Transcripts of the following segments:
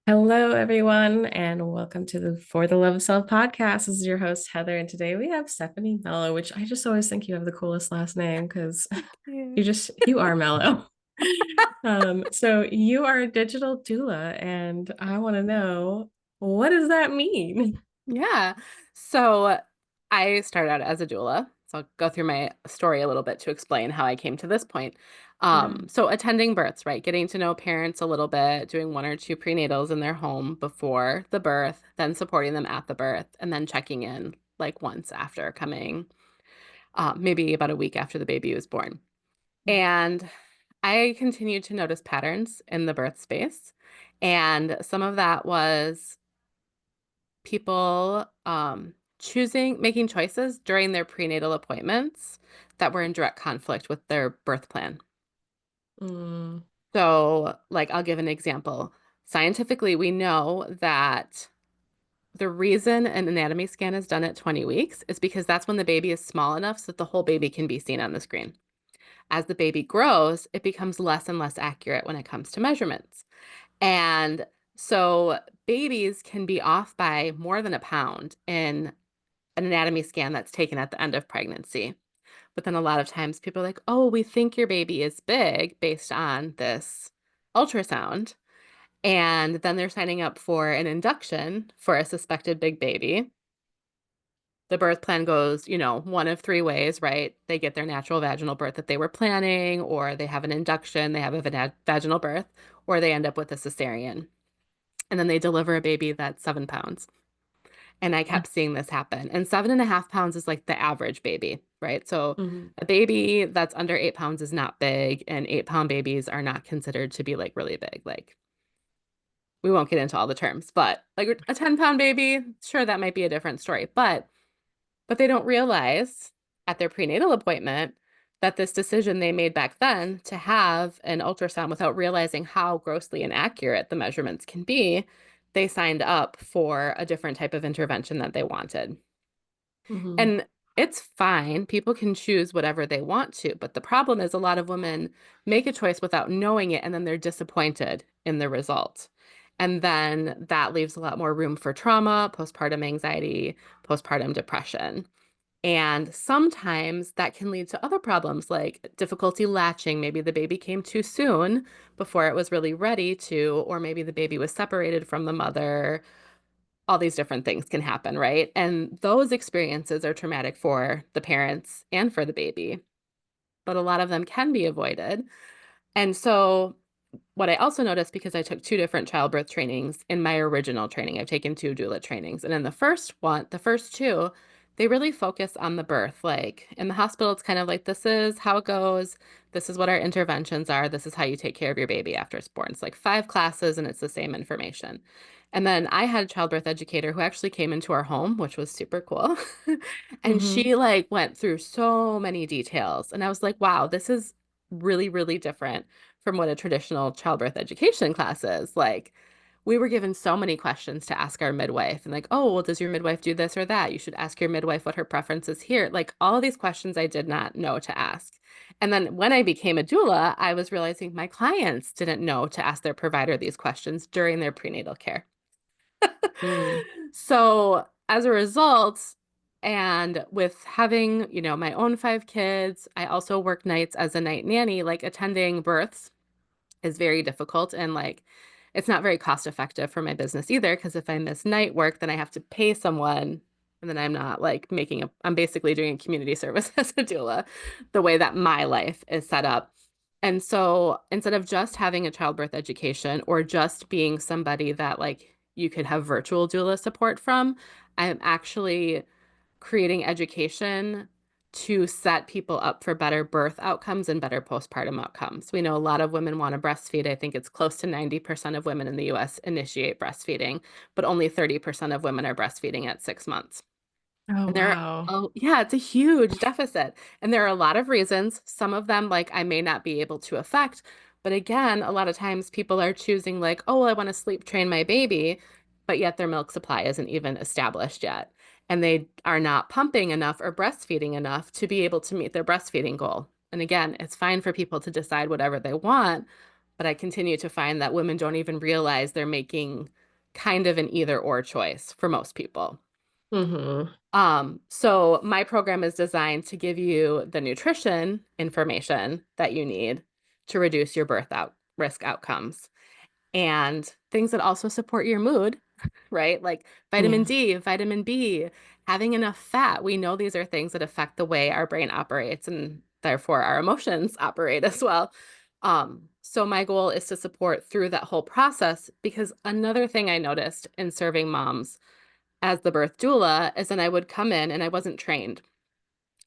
Hello, everyone, and welcome to the For the Love of Self podcast. This is your host, Heather, and today we have Stephanie Mellow, which I just always think you have the coolest last name because Thank you. you are mellow. So you are a digital doula, and I want to know, what does that mean? Yeah. So I started out as a doula. So I'll go through my story a little bit to explain how I came to this point. Yeah. So attending births, right? Getting to know parents a little bit, doing one or two prenatals in their home before the birth, then supporting them at the birth, and then checking in like once after coming, maybe about a week after the baby was born. And I continued to notice patterns in the birth space. And some of that was people making choices during their prenatal appointments that were in direct conflict with their birth plan. Mm, So, like, I'll give an example. Scientifically, we know that the reason an anatomy scan is done at 20 weeks is because that's when the baby is small enough so that the whole baby can be seen on the screen. As the baby grows, it becomes less and less accurate when it comes to measurements. And so babies can be off by more than a pound in an anatomy scan that's taken at the end of pregnancy. But then a lot of times people are like, oh, we think your baby is big based on this ultrasound. And then they're signing up for an induction for a suspected big baby. The birth plan goes, one of three ways, right? They get their natural vaginal birth that they were planning, or they have an induction, they have a vaginal birth, or they end up with a cesarean. And then they deliver a baby that's 7 pounds. And I kept seeing this happen. And 7.5 pounds is like the average baby, right? So mhm. a baby that's under 8 pounds is not big, and 8 pound babies are not considered to be like really big. Like, we won't get into all the terms, but like a 10-pound baby, sure, that might be a different story. But they don't realize at their prenatal appointment that this decision they made back then to have an ultrasound without realizing how grossly inaccurate the measurements can be, they signed up for a different type of intervention that they wanted. Mhm. And it's fine. People can choose whatever they want to. But the problem is a lot of women make a choice without knowing it, and then they're disappointed in the result. And then that leaves a lot more room for trauma, postpartum anxiety, postpartum depression. And sometimes that can lead to other problems like difficulty latching. Maybe the baby came too soon before it was really ready to, or maybe the baby was separated from the mother. All these different things can happen, right? And those experiences are traumatic for the parents and for the baby, but a lot of them can be avoided. And so what I also noticed, because I took two different childbirth trainings in my original training, I've taken two doula trainings. And in the first one, the first two, they really focus on the birth. Like in the hospital, it's kind of like, this is how it goes. This is what our interventions are. This is how you take care of your baby after it's born. It's like 5 classes and it's the same information. And then I had a childbirth educator who actually came into our home, which was super cool. And Mhm. she like went through so many details. And I was like, wow, this is really, really different from what a traditional childbirth education class is. Like, we were given so many questions to ask our midwife, and like, oh, well, does your midwife do this or that? You should ask your midwife what her preference is here. Like, all of these questions I did not know to ask. And then when I became a doula, I was realizing my clients didn't know to ask their provider these questions during their prenatal care. Mm. So as a result, and with having, my own 5 kids, I also work nights as a night nanny, like attending births is very difficult and like it's not very cost effective for my business either because if I miss night work, then I have to pay someone and then I'm not like I'm basically doing a community service as a doula the way that my life is set up. And so instead of just having a childbirth education or just being somebody that like you could have virtual doula support from, I'm actually creating education to set people up for better birth outcomes and better postpartum outcomes. We know a lot of women want to breastfeed. I think it's close to 90% of women in the US initiate breastfeeding, but only 30% of women are breastfeeding at 6 months. Oh, And wow. yeah, it's a huge deficit. And there are a lot of reasons. Some of them, like, I may not be able to affect. But again, a lot of times people are choosing, like, oh, well, I want to sleep train my baby, but yet their milk supply isn't even established yet. And they are not pumping enough or breastfeeding enough to be able to meet their breastfeeding goal. And again, it's fine for people to decide whatever they want, But I continue to find that women don't even realize they're making kind of an either or choice for most people. Mm-hmm. So my program is designed to give you the nutrition information that you need to reduce your birth out risk outcomes and things that also support your mood, right? Like vitamin Yeah. D, vitamin B, having enough fat. We know these are things that affect the way our brain operates and therefore our emotions operate as well. So my goal is to support through that whole process because another thing I noticed in serving moms as the birth doula is then I would come in and I wasn't trained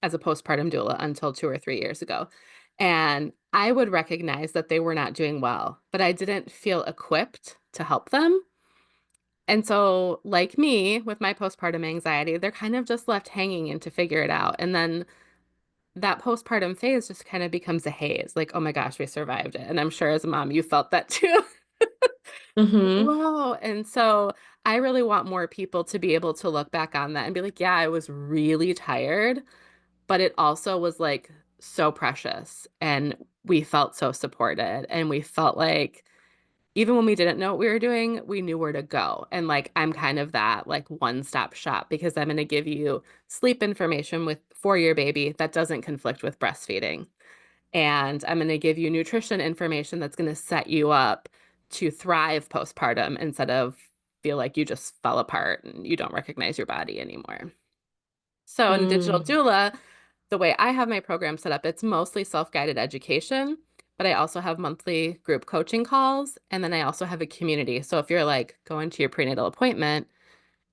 as a postpartum doula until 2 or 3 years ago. And I would recognize that they were not doing well, but I didn't feel equipped to help them. And so, like me with my postpartum anxiety, they're kind of just left hanging and to figure it out. And then that postpartum phase just kind of becomes a haze like, oh my gosh, we survived it. And I'm sure as a mom, you felt that too. Mm-hmm. Whoa. And so I really want more people to be able to look back on that and be like, yeah, I was really tired, but it also was like so precious. And we felt so supported. And we felt like even when we didn't know what we were doing, we knew where to go. And like I'm kind of that like one-stop shop because I'm going to give you sleep information with for your baby that doesn't conflict with breastfeeding. And I'm going to give you nutrition information that's going to set you up to thrive postpartum instead of feel like you just fell apart and you don't recognize your body anymore. So in digital Mm. doula, the way I have my program set up, it's mostly self-guided education, but I also have monthly group coaching calls, and then I also have a community. So if you're like going to your prenatal appointment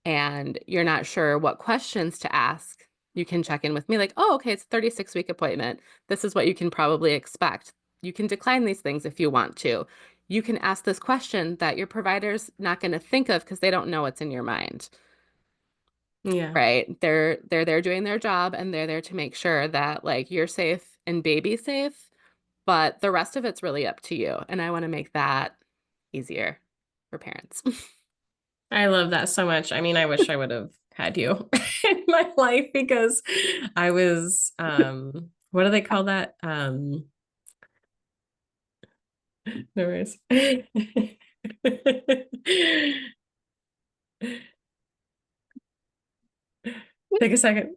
and you're not sure what questions to ask, you can check in with me like, oh, okay, it's a 36-week appointment. This is what you can probably expect. You can decline these things if you want to. You can ask this question that your provider's not going to think of because they don't know what's in your mind. Yeah. Right? They're there doing their job and they're there to make sure that like you're safe and baby's safe, but the rest of it's really up to you. And I want to make that easier for parents. I love that so much. I mean, I wish I would have had you in my life because I was what do they call that? No worries. Take a second.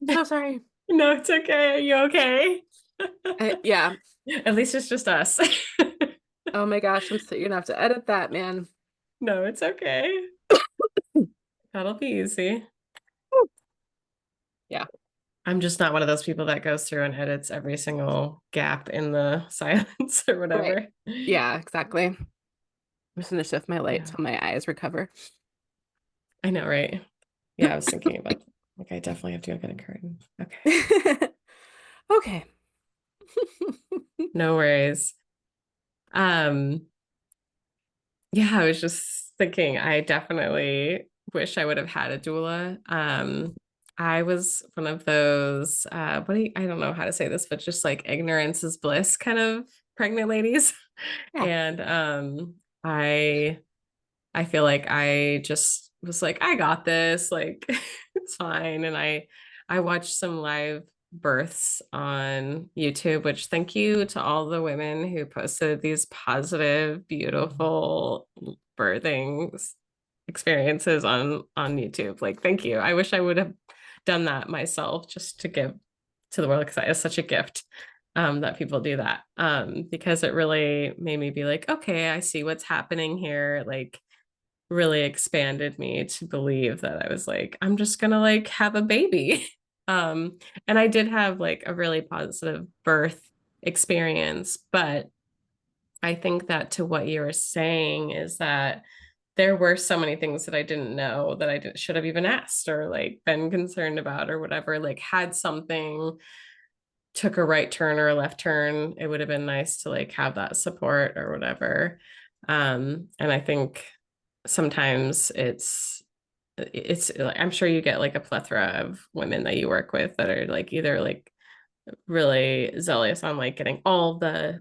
I'm so sorry. No, it's okay. Are you okay? Yeah. At least it's just us. Oh my gosh, you're gonna have to edit that, man. No, it's okay. That'll be easy. Yeah, I'm just not one of those people that goes through and edits every single gap in the silence or right. whatever. Yeah, exactly. I'm just gonna shift my light Yeah, till my eyes recover. I know, right? Yeah, I was thinking about like I definitely have to go get a curtain. Okay. Okay. No worries. Um, yeah, I was just thinking I definitely wish I would have had a doula. I was one of those I don't know how to say this, but just like ignorance is bliss kind of pregnant ladies. Yeah. And I feel like I just was like, I got this, like it's fine. And I watched some live births on YouTube, which thank you to all the women who posted these positive, beautiful birthing experiences on YouTube. Like, thank you. I wish I would have done that myself just to give to the world because it's such a gift that people do that because it really made me be like, okay, I see what's happening here. Like, really expanded me to believe that I was like, I'm just gonna like have a baby. And I did have like a really positive birth experience, but I think that to what you were saying is that there were so many things that I didn't know that should have even asked or like been concerned about or whatever. Like, had something took a right turn or a left turn, it would have been nice to like have that support or whatever. And I think sometimes it's I'm sure you get like a plethora of women that you work with that are like either like really zealous on like getting all the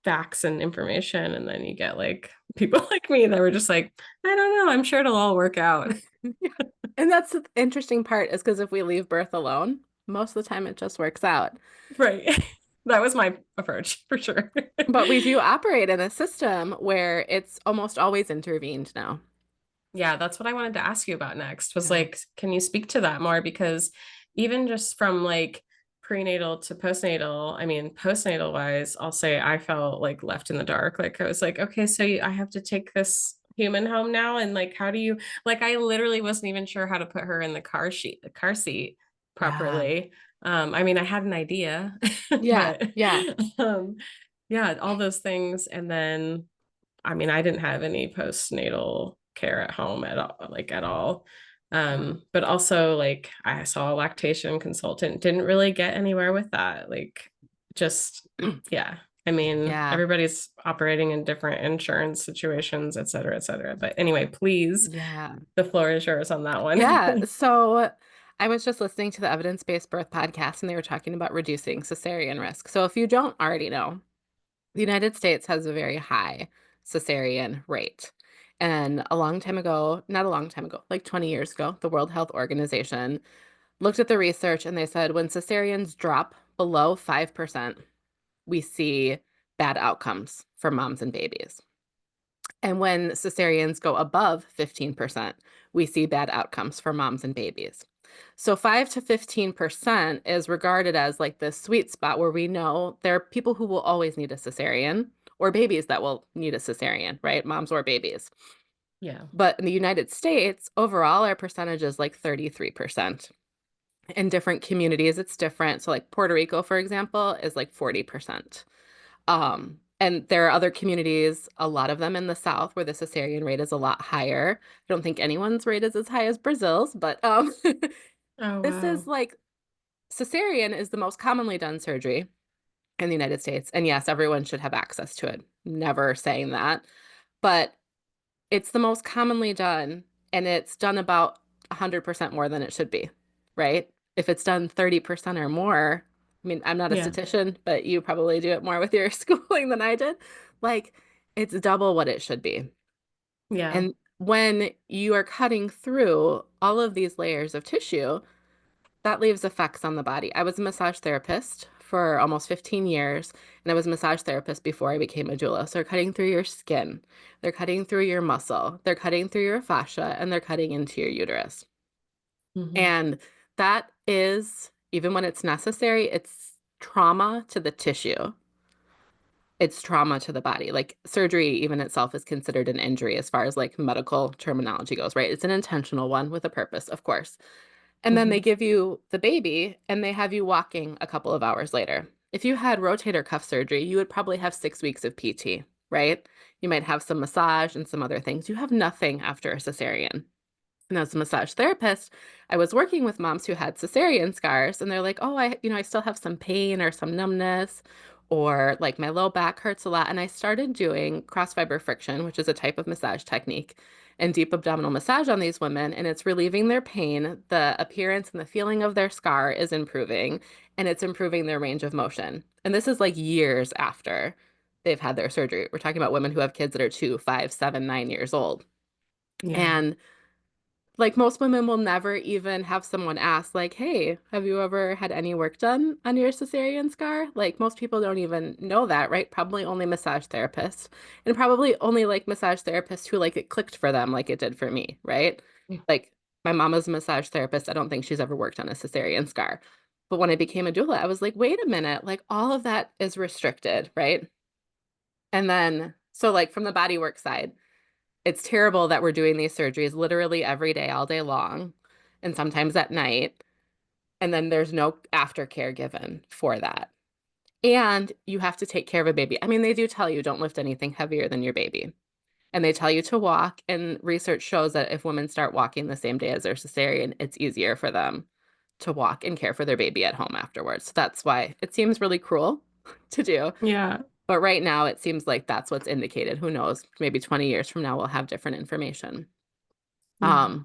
facts and information, and then you get like people like me that were just like, I don't know, I'm sure it'll all work out. Yeah. And that's the interesting part is because if we leave birth alone, most of the time it just works out. Right. That was my approach for sure. But we do operate in a system where it's almost always intervened now. Yeah, that's what I wanted to ask you about next was Yeah. like, can you speak to that more? Because even just from like prenatal to postnatal, I mean, postnatal wise, I'll say I felt like left in the dark. Like I was like, okay, so I have to take this human home now. And like, how do you, like, I literally wasn't even sure how to put her in the car seat Yeah. properly. I mean, I had an idea, Yeah. but Yeah. um, yeah, all those things. And then I mean, I didn't have any postnatal care at home at all, like at all. Yeah. But also like I saw a lactation consultant, didn't really get anywhere with that. Like just, yeah. I mean, Yeah. everybody's operating in different insurance situations, et cetera, et cetera. But anyway, please, Yeah. the floor is yours on that one. Yeah. So I was just listening to the evidence-based birth podcast and they were talking about reducing cesarean risk. So if you don't already know, the United States has a very high cesarean rate. And a long time ago, not a long time ago, like 20 years ago, the World Health Organization looked at the research and they said when cesareans drop below 5%, we see bad outcomes for moms and babies. And when cesareans go above 15%, we see bad outcomes for moms and babies. So 5 to 15% is regarded as like the sweet spot where we know there are people who will always need a cesarean or babies that will need a cesarean, right? Moms or babies. Yeah. But in the United States, overall, our percentage is like 33%. In different communities, it's different. So like Puerto Rico, for example, is like 40%. And there are other communities, a lot of them in the South, where the cesarean rate is a lot higher. I don't think anyone's rate is as high as Brazil's, but Oh, this is wow. like cesarean is the most commonly done surgery in the United States. And yes, everyone should have access to it. Never saying that. But it's the most commonly done, and it's done about 100% more than it should be, right? If it's done 30% or more, I mean, I'm not a Yeah. esthetician, but you probably do it more with your schooling than I did. Like, it's double what it should be. Yeah. And when you are cutting through all of these layers of tissue, that leaves effects on the body. I was a massage therapist for almost 15 years, and I was a massage therapist before I became a doula. So they're cutting through your skin, they're cutting through your muscle, they're cutting through your fascia, and they're cutting into your uterus. Hmm. And that is, even when it's necessary, it's trauma to the tissue. It's trauma to the body. Like surgery, even itself, is considered an injury as far as like medical terminology goes, right? It's an intentional one with a purpose, of course. And then they Hmm. give you the baby and they have you walking a couple of hours later. If you had rotator cuff surgery, you would probably have 6 weeks of PT, right? You might have some massage and some other things. You have nothing after a cesarean. And as a massage therapist, I was working with moms who had cesarean scars, and they're like, "Oh, I still have some pain or some numbness, or like my low back hurts a lot." And I started doing cross fiber friction, which is a type of massage technique, and deep abdominal massage on these women, and it's relieving their pain. The appearance and the feeling of their scar is improving, and it's improving their range of motion. And this is like years after they've had their surgery. We're talking about women who have kids that are 2, 5, 7, 9 years old. Yeah. And like most women will never even have someone ask, like, hey, have you ever had any work done on your cesarean scar? Like most people don't even know that, right? Probably only massage therapists and probably only like massage therapists who like it clicked for them like it did for me, right? Like my mama's a massage therapist. I don't think she's ever worked on a cesarean scar. But when I became a doula, I was like, wait a minute, like all of that is restricted, right? And then, so like from the body work side, it's terrible that we're doing these surgeries literally every day, all day long, and sometimes at night. And then there's no aftercare given for that. And you have to take care of a baby. I mean, they do tell you don't lift anything heavier than your baby. And they tell you to walk, and research shows that if women start walking the same day as their cesarean, it's easier for them to walk and care for their baby at home afterwards. So that's why it seems really cruel to do. Yeah. But right now, it seems like that's what's indicated. Who knows? Maybe 20 years from now, we'll have different information. Yeah.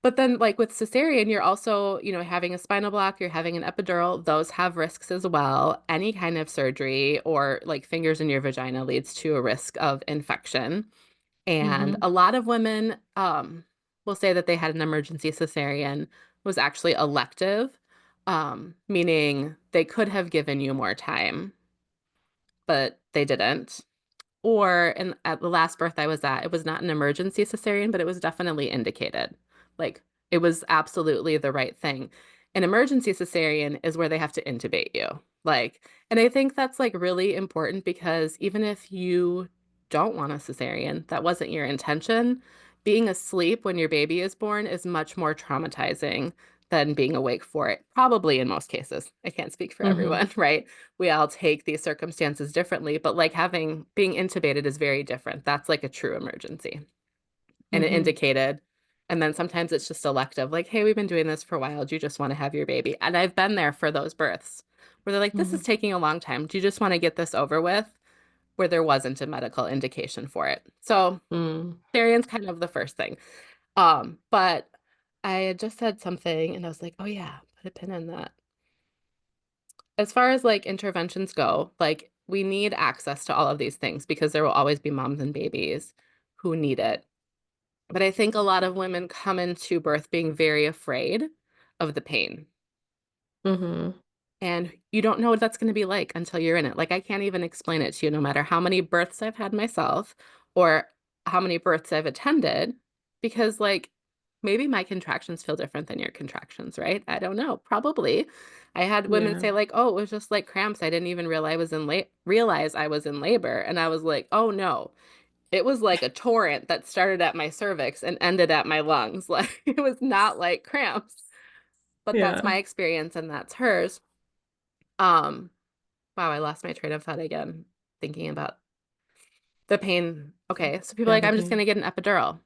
But then, like with cesarean, you're also, having a spinal block, you're having an epidural. Those have risks as well. Any kind of surgery or like fingers in your vagina leads to a risk of infection. And Mm-hmm. a lot of women will say that they had an emergency cesarean was actually elective, meaning they could have given you more time, but they didn't. Or at the last birth I was at, it was not an emergency cesarean, but it was definitely indicated. Like it was absolutely the right thing. An emergency cesarean is where they have to intubate you. And I think that's like really important because even if you don't want a cesarean, that wasn't your intention, being asleep when your baby is born is much more traumatizing than being awake for it, probably in most cases. I can't speak for Mm-hmm. everyone, right? We all take these circumstances differently, but like being intubated is very different. That's like a true emergency and it Mm-hmm. indicated. And then sometimes it's just elective, like, hey, we've been doing this for a while. Do you just want to have your baby? And I've been there for those births where they're like, this is Mm-hmm. taking a long time. Do you just want to get this over with? Where there wasn't a medical indication for it. So Mm. cesarean's kind of the first thing. But I had just said something and I was like, oh yeah, put a pin in that. As far as like interventions go, like we need access to all of these things because there will always be moms and babies who need it. But I think a lot of women come into birth being very afraid of the pain. Mm-hmm. And you don't know what that's going to be like until you're in it. Like, I can't even explain it to you, no matter how many births I've had myself or how many births I've attended, because, like, maybe my contractions feel different than your contractions, right? I don't know. Probably. I had women Yeah. say, like, oh, it was just like cramps. I didn't even realize I was in labor. And I was like, oh, no. It was like a torrent that started at my cervix and ended at my lungs. Like, it was not like cramps. But that's Yeah. my experience and that's hers. Um, Wow, I lost my train of thought again, thinking about the pain. Okay, so people are Yeah, like, the I'm just pain. gonna get an epidural.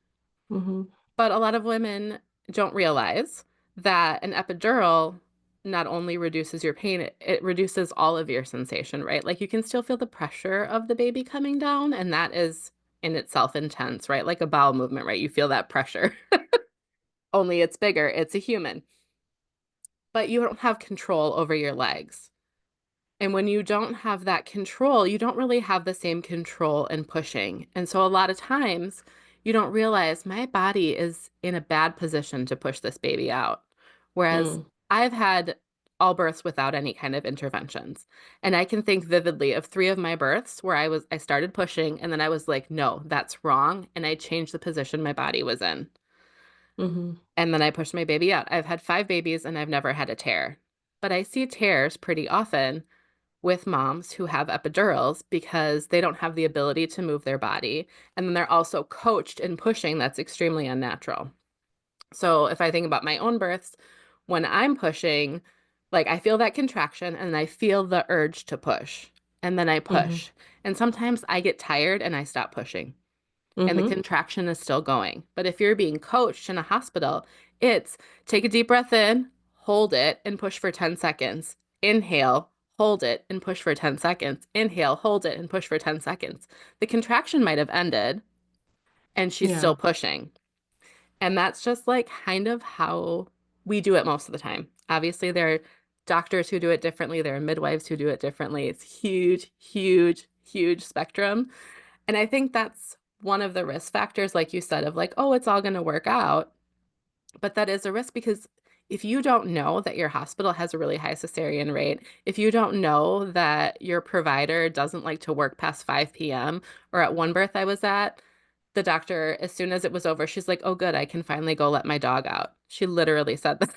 Mm-hmm. But a lot of women don't realize that an epidural not only reduces your pain, it reduces all of your sensation, right? Like you can still feel the pressure of the baby coming down, and that is in itself intense, right? Like a bowel movement, right? You feel that pressure. Only it's bigger, it's a human. But you don't have control over your legs. And when you don't have that control, you don't really have the same control in pushing. And so a lot of times you don't realize my body is in a bad position to push this baby out. Whereas Mm. I've had all births without any kind of interventions. And I can think vividly of 3 of my births where I started pushing and then I was like, no, that's wrong. And I changed the position my body was in. Mm-hmm. And then I pushed my baby out. I've had 5 babies and I've never had a tear. But I see tears pretty often with moms who have epidurals because they don't have the ability to move their body. And then they're also coached in pushing that's extremely unnatural. So if I think about my own births, when I'm pushing, like I feel that contraction and I feel the urge to push. And then I Mm-hmm. push. And sometimes I get tired and I stop pushing and the Mm-hmm. contraction is still going. But if you're being coached in a hospital, it's take a deep breath in, hold it, and push for 10 seconds. Inhale, hold it, and push for 10 seconds. Inhale, hold it, and push for 10 seconds. The contraction might have ended, and she's Yeah. still pushing. And that's just like kind of how we do it most of the time. Obviously, there are doctors who do it differently, there are midwives who do it differently. It's huge, huge, huge spectrum. And I think that's one of the risk factors, like you said, of like, oh, it's all going to work out. But that is a risk because if you don't know that your hospital has a really high cesarean rate, if you don't know that your provider doesn't like to work past 5 p.m., or at one birth I was at, the doctor, as soon as it was over, she's like, oh, good, I can finally go let my dog out. She literally said that.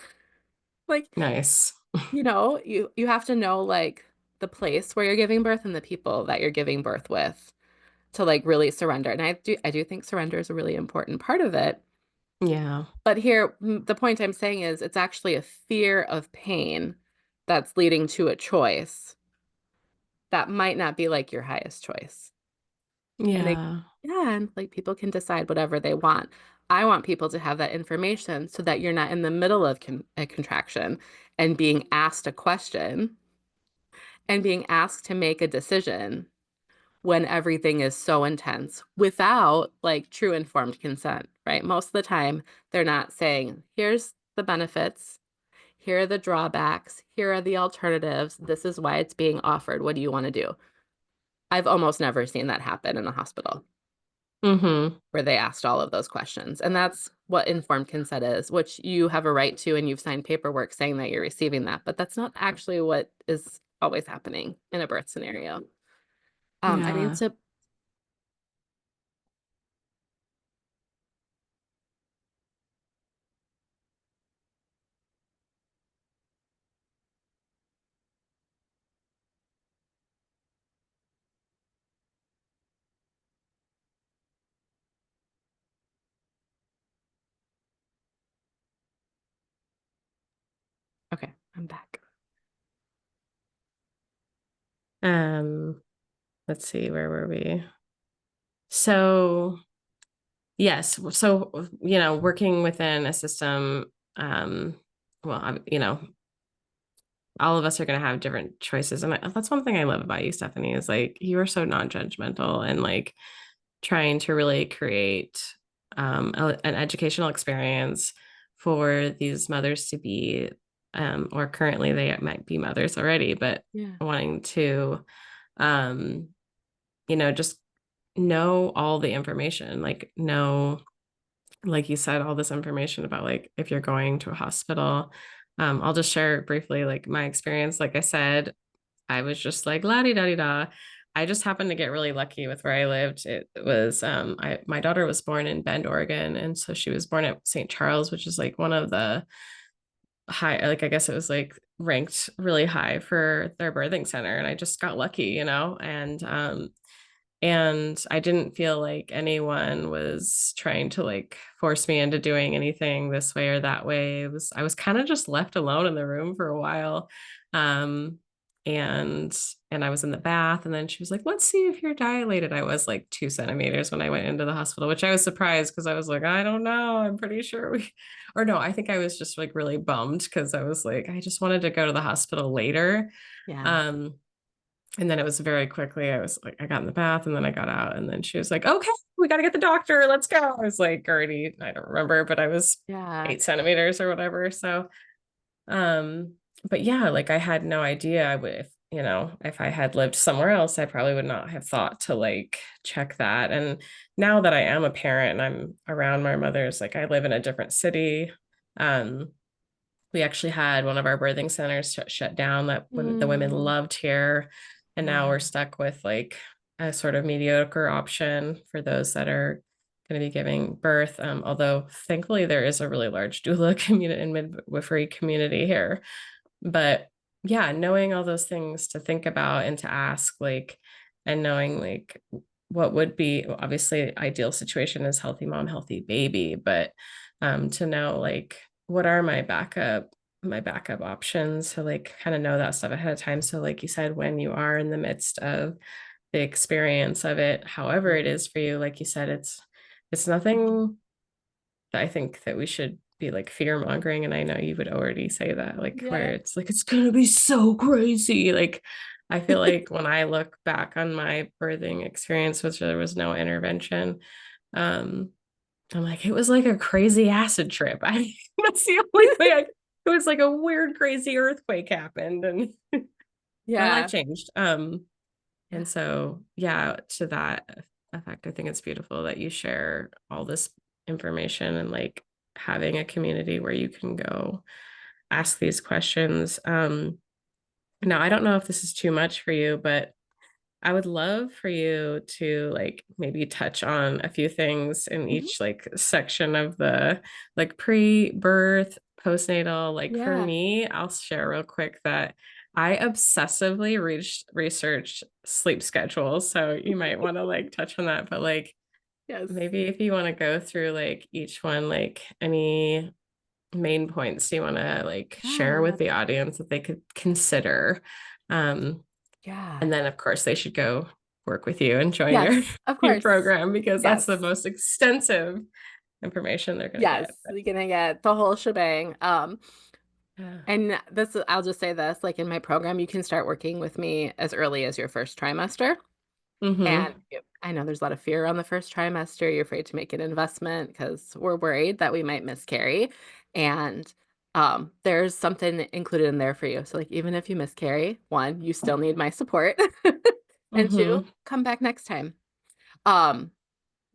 Like, Nice. you have to know like the place where you're giving birth and the people that you're giving birth with to like really surrender. And I do think surrender is a really important part of it. Yeah. But here, the point I'm saying is it's actually a fear of pain that's leading to a choice that might not be like your highest choice. And they Yeah. can, like, people can decide whatever they want. I want people to have that information so that you're not in the middle of a contraction and being asked a question and being asked to make a decision when everything is so intense without, like, true informed consent, right? Most of the time, they're not saying, "Here's the benefits. Here are the drawbacks. Here are the alternatives. This is why it's being offered. What do you wanna do?" I've almost never seen that happen in a hospital Mm-hmm. where they asked all of those questions, and that's what informed consent is, which you have a right to, and you've signed paperwork saying that you're receiving that, but that's not actually what is always happening in a birth scenario. I mean, Yeah. so okay, I'm back. Um, let's see, where were we? So yes, so working within a system, well, all of us are going to have different choices, and that's one thing I love about you, Stephanie, is like you are so non-judgmental and like trying to really create an educational experience for these mothers to be, or currently they might be mothers already, but Yeah. wanting to, um, just know all the information, like know, like you said, all this information about like if you're going to a hospital. I'll just share briefly like my experience. Like I said, I was just like la di da di da. I just happened to get really lucky with where I lived. It was my daughter was born in Bend, Oregon, and so she was born at St. Charles, which is like one of the high, like I guess it was like ranked really high for their birthing center, and I just got lucky, and I didn't feel like anyone was trying to like force me into doing anything this way or that way. I was kind of just left alone in the room for a while. Um, and I was in the bath, and then she was like, let's see if you're dilated. I was like 2 centimeters when I went into the hospital, which I was surprised because I was like, I don't know. I'm pretty sure or no, I think I was just like really bummed because I was like, I just wanted to go to the hospital later. Yeah. Um, and then it was very quickly, I was like, I got in the bath and then I got out. And then she was like, okay, we got to get the doctor. Let's go. I was like, already, I don't remember, but I was Yeah. 8 centimeters or whatever. So, um, but yeah, like I had no idea I would, if I had lived somewhere else, I probably would not have thought to like check that. And now that I am a parent and I'm around my mother's, like I live in a different city. Um, we actually had one of our birthing centers shut down that when the women Mm, loved here, and now yeah. we're stuck with like a sort of mediocre option for those that are going to be giving birth. Although thankfully there is a really large doula community and midwifery community here, but yeah, knowing all those things to think about and to ask, like, and knowing like what would be obviously ideal situation is healthy mom, healthy baby, but to know like what are my backup options, to like kind of know that stuff ahead of time. So like you said, when you are in the midst of the experience of it, however it Mhm. is for you, like you said, it's nothing that I think that we should be like fear mongering. And I know you would already say that, like where Yeah. it's like it's gonna be so crazy. Like I feel like when I look back on my birthing experience, which there was no intervention, um, I'm like, it was like a crazy acid trip. That's the only way it was like a weird, crazy earthquake happened and my life Yeah. changed. Yeah. And so, yeah, to that effect, I think it's beautiful that you share all this information and like having a community where you can go ask these questions. Now, I don't know if this is too much for you, but I would love for you to like maybe touch on a few things in Mhm. each like section of the like pre-birth, postnatal. Like for Yeah. me, I'll share real quick that I obsessively researched sleep schedules. So you might want to like touch on that, but like Yes. maybe if you want to go through like each one, like any main points you want to like share Yeah. with the audience that they could consider. Um, Yeah. and then of course they should go work with you and join Yes, of your course. program because that's the Yes. most extensive information they're going to Yes, get. you're gonna get the whole shebang. Yeah. And this, I'll just say this, like in my program, you can start working with me as early as your first trimester. And Mm-hmm. I know there's a lot of fear on the first trimester. You're afraid to make an investment because we're worried that we might miscarry. And there's something included in there for you. So like even if you miscarry, one, you still need my support. And two, Mm-hmm. come back next time. Um,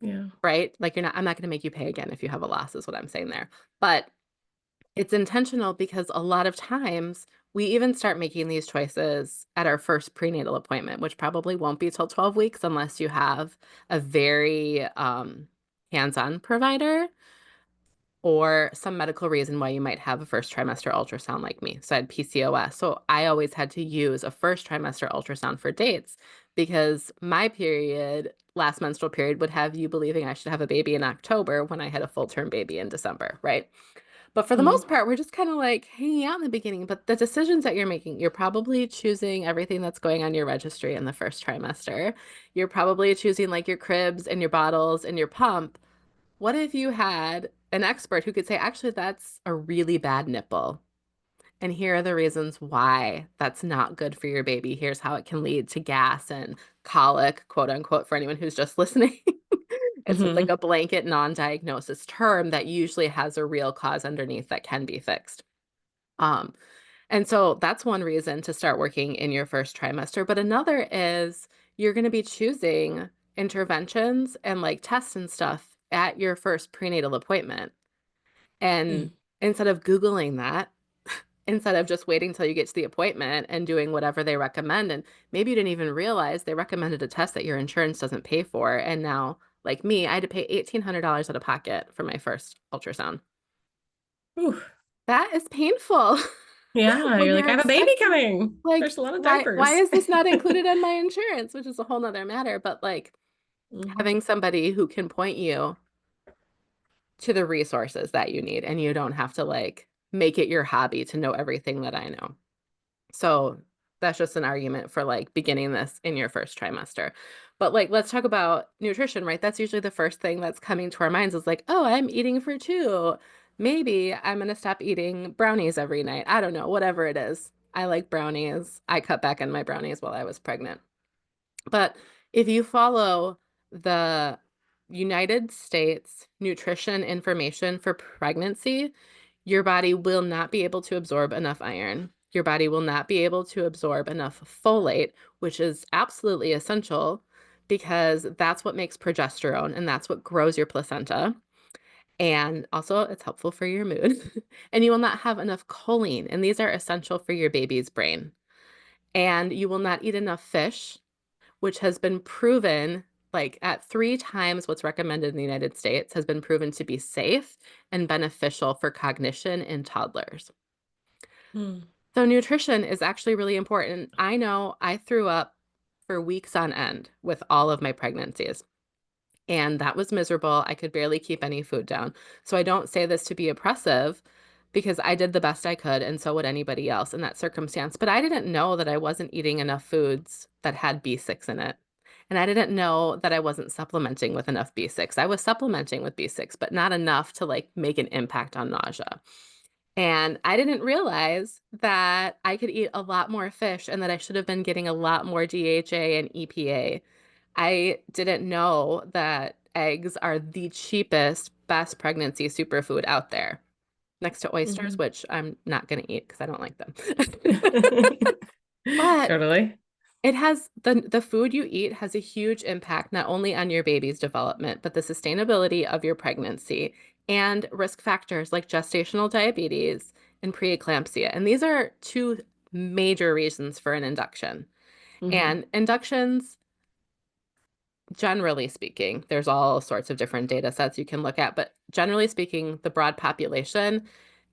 Yeah. right? Like I'm not going to make you pay again if you have a loss, is what I'm saying there. But it's intentional because a lot of times we even start making these choices at our first prenatal appointment, which probably won't be till 12 weeks unless you have a very hands-on provider or some medical reason why you might have a first trimester ultrasound like me. So I had PCOS. So I always had to use a first trimester ultrasound for dates because my period, last menstrual period, would have you believing I should have a baby in October when I had a full-term baby in December, right? But for the Mm-hmm. most part, we're just kind of like hanging out in the beginning. But the decisions that you're making, you're probably choosing everything that's going on your registry in the first trimester. You're probably choosing like your cribs and your bottles and your pump. What if you had an expert who could say, actually, that's a really bad nipple? And here are the reasons why that's not good for your baby. Here's how it can lead to gas and colic, quote unquote, for anyone who's just listening. It's like Mm-hmm. a blanket non-diagnosis term that usually has a real cause underneath that can be fixed. Um, and so that's one reason to start working in your first trimester. But another is you're going to be choosing interventions and like tests and stuff at your first prenatal appointment. And instead of Googling that, instead of just waiting till you get to the appointment and doing whatever they recommend, and maybe you didn't even realize they recommended a test that your insurance doesn't pay for, and now, like me, I had to pay $1,800 out of pocket for my first ultrasound. Ooh. That is painful Yeah. when You're like, you're I have a baby expecting, coming. like, There's a lot of why diapers. is this not included on my insurance? Which is a whole nother matter, but like Mm-hmm. having somebody who can point you to the resources that you need, and you don't have to like make it your hobby to know everything that I know. So that's just an argument for like beginning this in your first trimester. But like, let's talk about nutrition, right? That's usually the first thing that's coming to our minds is like, oh, I'm eating for two. Maybe I'm going to stop eating brownies every night. I don't know, whatever it is. I like brownies. I cut back on my brownies while I was pregnant. But if you follow the United States nutrition information for pregnancy, your body will not be able to absorb enough iron. Your body will not be able to absorb enough folate, which is absolutely essential because that's what makes progesterone and that's what grows your placenta. And also, it's helpful for your mood. And you will not have enough choline, and these are essential for your baby's brain. And you will not eat enough fish, which has been proven like at 3 times what's recommended in the United States has been proven to be safe and beneficial for cognition in toddlers. Mm. So nutrition is actually really important. I know I threw up for weeks on end with all of my pregnancies. And that was miserable. I could barely keep any food down. So I don't say this to be oppressive because I did the best I could, and so would anybody else in that circumstance. But I didn't know that I wasn't eating enough foods that had B6 in it. And I didn't know that I wasn't supplementing with enough B6. I was supplementing with B6, but not enough to like make an impact on nausea. And I didn't realize that I could eat a lot more fish and that I should have been getting a lot more DHA and EPA. I didn't know that eggs are the cheapest, best pregnancy superfood out there, next to oysters, Mhm. which I'm not going to eat because I don't like them. But Totally. it has the food you eat has a huge impact not only on your baby's development, but the sustainability of your pregnancy and risk factors like gestational diabetes and preeclampsia. And these are two major reasons for an induction. Hmm. And inductions, generally speaking, there's all sorts of different data sets you can look at, but generally speaking, the broad population,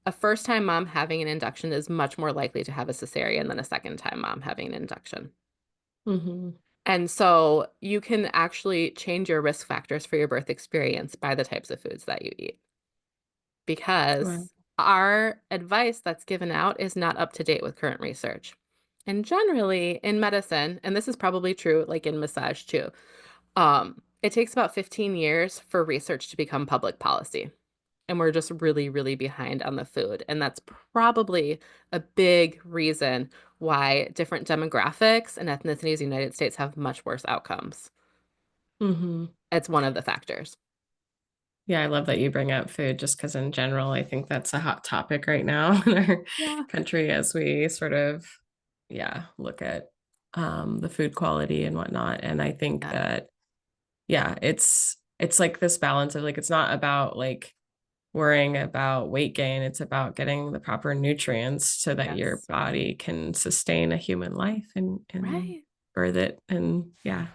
a first-time mom having an induction is much more likely to have a cesarean than a second-time mom having an induction. Hmm. And so you can actually change your risk factors for your birth experience by the types of foods that you eat Wow. because our advice that's given out is not up to date with current research. And generally in medicine, and this is probably true like in massage too, it takes about 15 years for research to become public policy. And we're just really, really behind on the food. And that's probably a big reason why different demographics and ethnicities in the United States have much worse outcomes. Hmm. It's one of the factors. Yeah, I love that you bring up food just because in general, I think that's a hot topic right now in our Yeah. country as we sort of, yeah, look at the food quality and whatnot. And I think Yeah. that, yeah, it's like this balance of like it's not about like worrying about weight gain. It's about getting the proper nutrients so that your Yes. body can sustain a human life and Right. birth it. And yeah.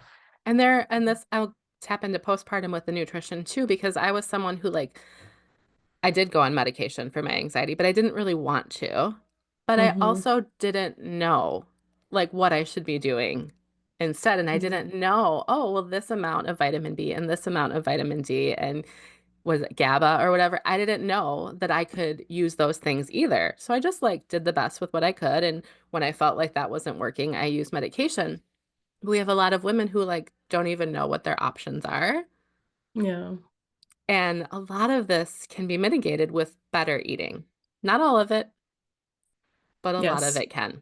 And this, I'll tap into postpartum with the nutrition too, because I was someone who like, I did go on medication for my anxiety, but I didn't really want to. But I Hmm. also didn't know like what I should be doing instead. And I Yeah. didn't know, oh, well, this amount of vitamin B and this amount of vitamin D and was it GABA or whatever? I didn't know that I could use those things either. So I just like did the best with what I could. And when I felt like that wasn't working, I used medication. We have a lot of women who like don't even know what their options are. Yeah. And a lot of this can be mitigated with better eating. Not all of it, but a lot of Yes. it can.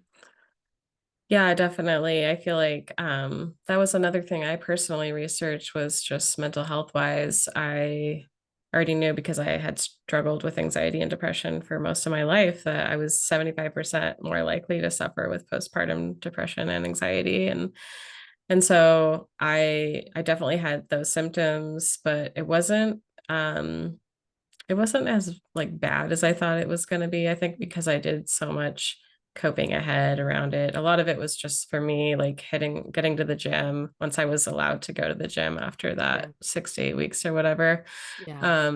Yeah, definitely. I feel like that was another thing I personally researched was just mental health wise. I already knew because I had struggled with anxiety and depression for most of my life that I was 75% more likely to suffer with postpartum depression and anxiety. And so I definitely had those symptoms, but it wasn't as like bad as I thought it was going to be. I think because I did so much coping ahead around it. A lot of it was just for me like getting to the gym once I was allowed to go to the gym after Yeah. that 6 to 8 weeks or whatever. Yeah.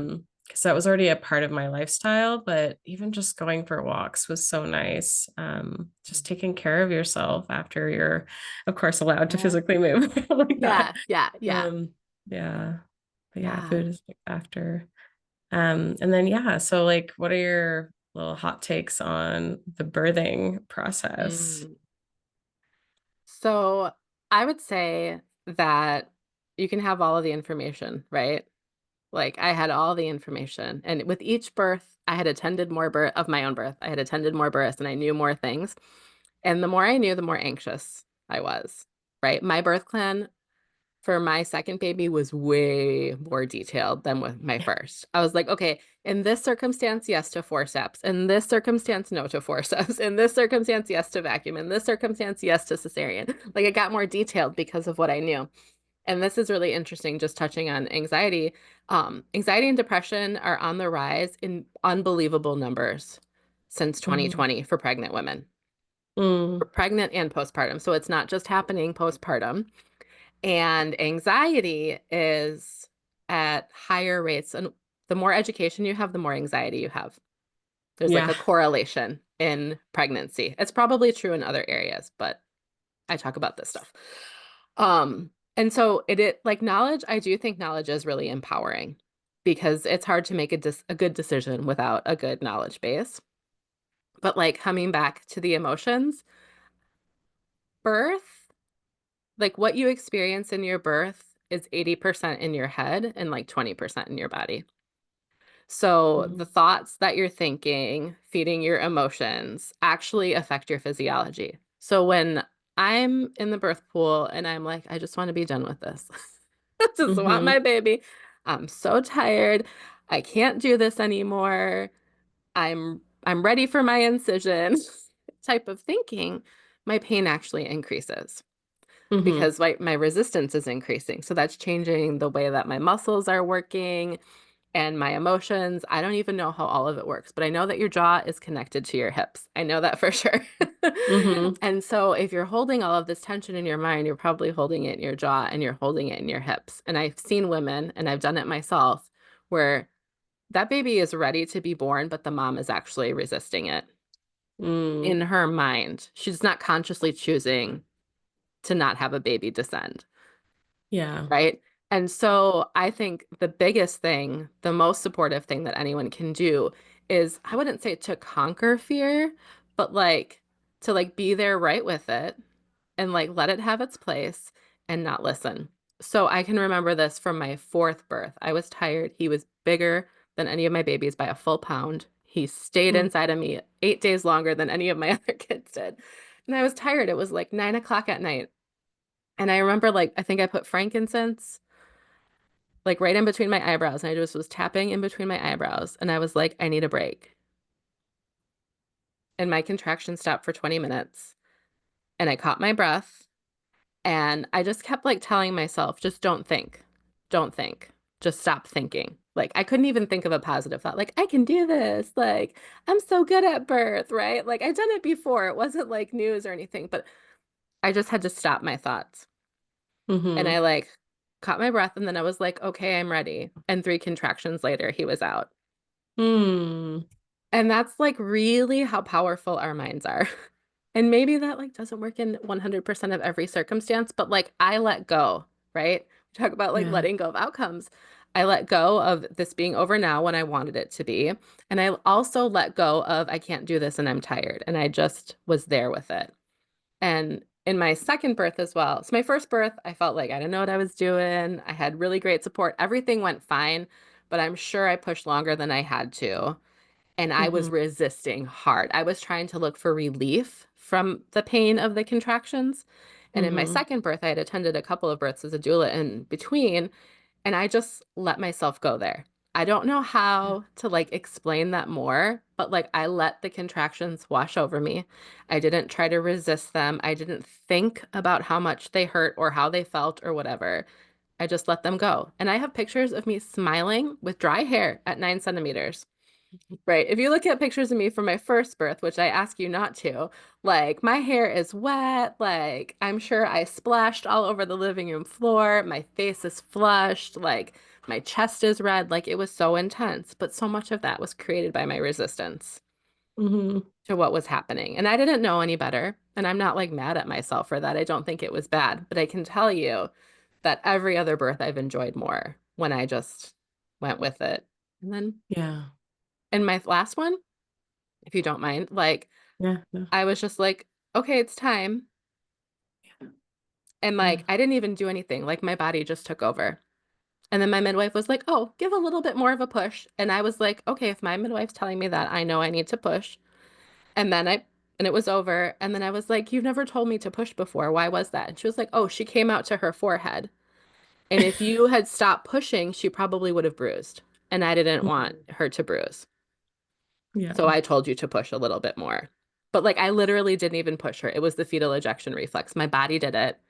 Because that was already a part of my lifestyle, but even just going for walks was so nice. Just taking care of yourself after you're, of course, allowed to Yeah. physically move like that. Yeah. Yeah. Yeah. Um, yeah. But yeah, Yeah. food is a big factor. And then yeah, so like what are your little hot takes on the birthing process? Mm. So I would say that you can have all of the information, right? Like I had all the information. And with each birth, I had attended more birth of my own birth. I had attended more births and I knew more things. And the more I knew, the more anxious I was, right? My birth plan for my second baby was way more detailed than with my first. I was like, okay, in this circumstance, yes to forceps. In this circumstance, no to forceps. In this circumstance, yes to vacuum. In this circumstance, yes to cesarean. Like it got more detailed because of what I knew. And this is really interesting, just touching on anxiety. Anxiety and depression are on the rise in unbelievable numbers since Mhm. 2020 for pregnant women, for Mm, pregnant and postpartum. So it's not just happening postpartum. And anxiety is at higher rates. And the more education you have, the more anxiety you have. There's like yeah. a correlation in pregnancy. It's probably true in other areas, but I talk about this stuff. And so it like knowledge, I do think knowledge is really empowering because it's hard to make a good decision without a good knowledge base. But like coming back to the emotions, birth, like what you experience in your birth is 80% in your head and like 20% in your body. So the Mhm. thoughts that you're thinking, feeding your emotions actually affect your physiology. So when I'm in the birth pool and I'm like, I just want to be done with this. I just want Mhm. my baby. I'm so tired. I can't do this anymore. I'm ready for my incision type of thinking, my pain actually increases Mhm. because my resistance is increasing. So that's changing the way that my muscles are working and my emotions. I don't even know how all of it works, but I know that your jaw is connected to your hips. I know that for sure. Mhm. And so if you're holding all of this tension in your mind, you're probably holding it in your jaw and you're holding it in your hips. And I've seen women, and I've done it myself, where that baby is ready to be born, but the mom is actually resisting it Mm. in her mind. She's not consciously choosing to not have a baby descend. Yeah. Right. And so I think the biggest thing, the most supportive thing that anyone can do is, I wouldn't say to conquer fear, but like to like be there right with it and like let it have its place and not listen. So I can remember this from my fourth birth. I was tired. He was bigger than any of my babies by a full pound. He stayed Mm. inside of me 8 days longer than any of my other kids did. And I was tired. It was like 9 o'clock at night. And I remember like I think I put frankincense like right in between my eyebrows. And I just was tapping in between my eyebrows. And I was like, I need a break. And my contraction stopped for 20 minutes. And I caught my breath. And I just kept like telling myself, just don't think. Don't think. Just stop thinking. Like I couldn't even think of a positive thought. Like I can do this. Like I'm so good at birth, right? Like I've done it before. It wasn't like news or anything, but I just had to stop my thoughts. And Mm-hmm. I like caught my breath and then I was like, okay, I'm ready. And 3 contractions later, he was out. Mm. And that's like really how powerful our minds are. And maybe that like doesn't work in 100% of every circumstance, but like I let go, right? We talk about like Yeah. letting go of outcomes. I let go of this being over now when I wanted it to be. And I also let go of I can't do this and I'm tired. And I just was there with it. And in my second birth as well. So my first birth, I felt like I didn't know what I was doing. I had really great support. Everything went fine, but I'm sure I pushed longer than I had to. And I was Mm-hmm. resisting hard. I was trying to look for relief from the pain of the contractions. And in my Mm-hmm. second birth, I had attended a couple of births as a doula in between, and I just let myself go there. I don't know how to like explain that more, but like I let the contractions wash over me. I didn't try to resist them. I didn't think about how much they hurt or how they felt or whatever. I just let them go. And I have pictures of me smiling with dry hair at 9 centimeters. Right. If you look at pictures of me from my first birth, which I ask you not to, like my hair is wet, like I'm sure I splashed all over the living room floor, my face is flushed, like my chest is red, like it was so intense, but so much of that was created by my resistance Mm-hmm. to what was happening. And I didn't know any better, and I'm not like mad at myself for that. I don't think it was bad, but I can tell you that every other birth I've enjoyed more when I just went with it. And then Yeah. in my last one, if you don't mind. Like, Yeah. No. I was just like, okay, it's time. And Yeah. like, I didn't even do anything. Like, my body just took over. And then my midwife was like, oh, give a little bit more of a push. And I was like, okay, if my midwife's telling me that, I know I need to push. And then and it was over. And then I was like, you've never told me to push before. Why was that? And she was like, oh, she came out to her forehead. And if you had stopped pushing, she probably would have bruised. And I didn't want Mhm. her to bruise. So Yeah. I told you to push a little bit more. But like I literally didn't even push her. It was the fetal ejection reflex. My body did it.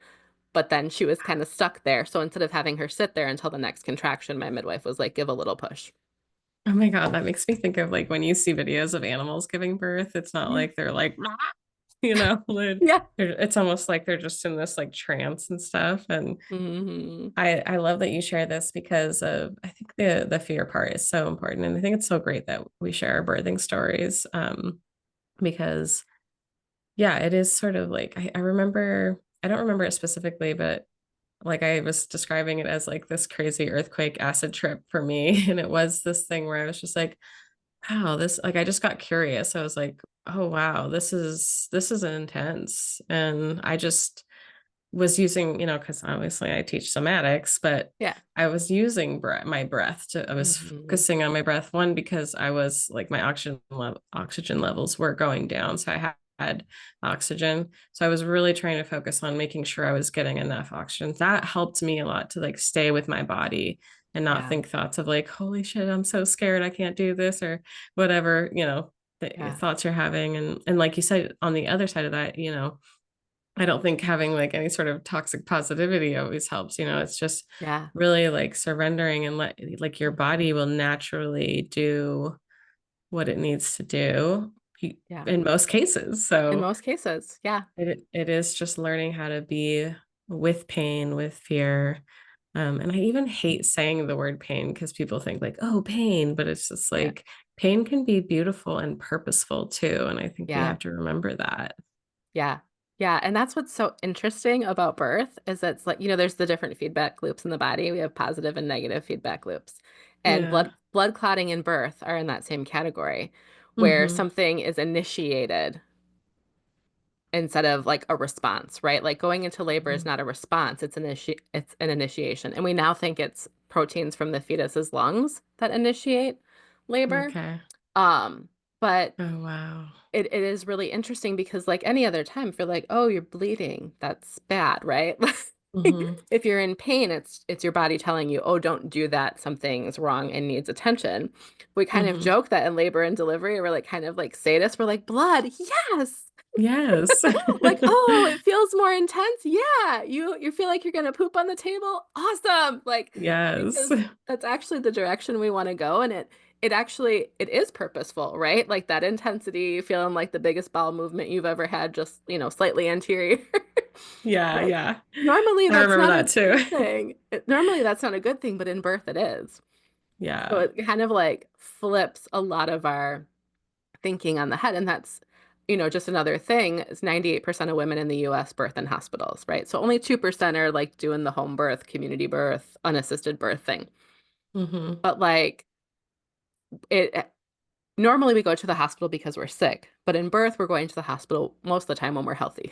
But then she was kind of stuck there. So instead of having her sit there until the next contraction, my midwife was like, give a little push. Oh my God, that makes me think of like when you see videos of animals giving birth, it's not Yeah. like they're like, like Yeah. it's almost like they're just in this like trance and stuff. And Hmm. I love that you share this because of I think the fear part is so important. And I think it's so great that we share our birthing stories. Because yeah, it is sort of like I remember I don't remember it specifically, but like I was describing it as like this crazy earthquake acid trip for me. And it was this thing where I was just like, wow, this like I just got curious. I was like, oh wow, this is intense. And I just was using, because obviously I teach somatics, but Yeah. I was using my breath I was Hmm. focusing on my breath, one, because I was like my oxygen levels were going down. So I had oxygen. So I was really trying to focus on making sure I was getting enough oxygen. That helped me a lot to like stay with my body and not Yeah. think thoughts of like, holy shit, I'm so scared. I can't do this or whatever, the Yeah. thoughts you're having. And like you said, on the other side of that, I don't think having like any sort of toxic positivity always helps. It's just Yeah. really like surrendering and let like your body will naturally do what it needs to do Yeah. in most cases. In So most cases. Yeah. it is just learning how to be with pain, with fear. And I even hate saying the word pain because people think like, oh, pain, but it's just Yeah. like pain can be beautiful and purposeful too. And I think we Yeah. have to remember that. Yeah. Yeah. And that's what's so interesting about birth is it's like, there's the different feedback loops in the body. We have positive and negative feedback loops. And Yeah. blood clotting and birth are in that same category where Hmm. something is initiated instead of like a response, right? Like going into labor is Mhm. not a response, it's an initiation. And we now think it's proteins from the fetus's lungs that initiate labor. Okay. Um, but Oh, wow. it is really interesting because like any other time, if you're like, oh, you're bleeding, that's bad, right? Like, Hmm. if you're in pain, it's your body telling you, oh, don't do that, something's wrong and needs attention. We kind of Hmm. joke that in labor and delivery, we're like kind of like sadists, we're like, blood, yes. Yes. Like, oh, it feels more intense. Yeah, you feel like you're gonna poop on the table. Awesome. Like, Yes. because that's actually the direction we want to go, and it actually it is purposeful, right? Like that intensity, feeling like the biggest bowel movement you've ever had, just slightly anterior. Yeah, Like yeah. normally I that's remember not a that too. good thing. Normally that's not a good thing, but in birth it is. So Yeah. it kind of like flips a lot of our thinking on the head. And that's, just another thing is 98% of women in the US birth in hospitals, right? So only 2% are like doing the home birth, community birth, unassisted birth thing. Hmm. But like it normally we go to the hospital because we're sick, but in birth we're going to the hospital most of the time when we're healthy.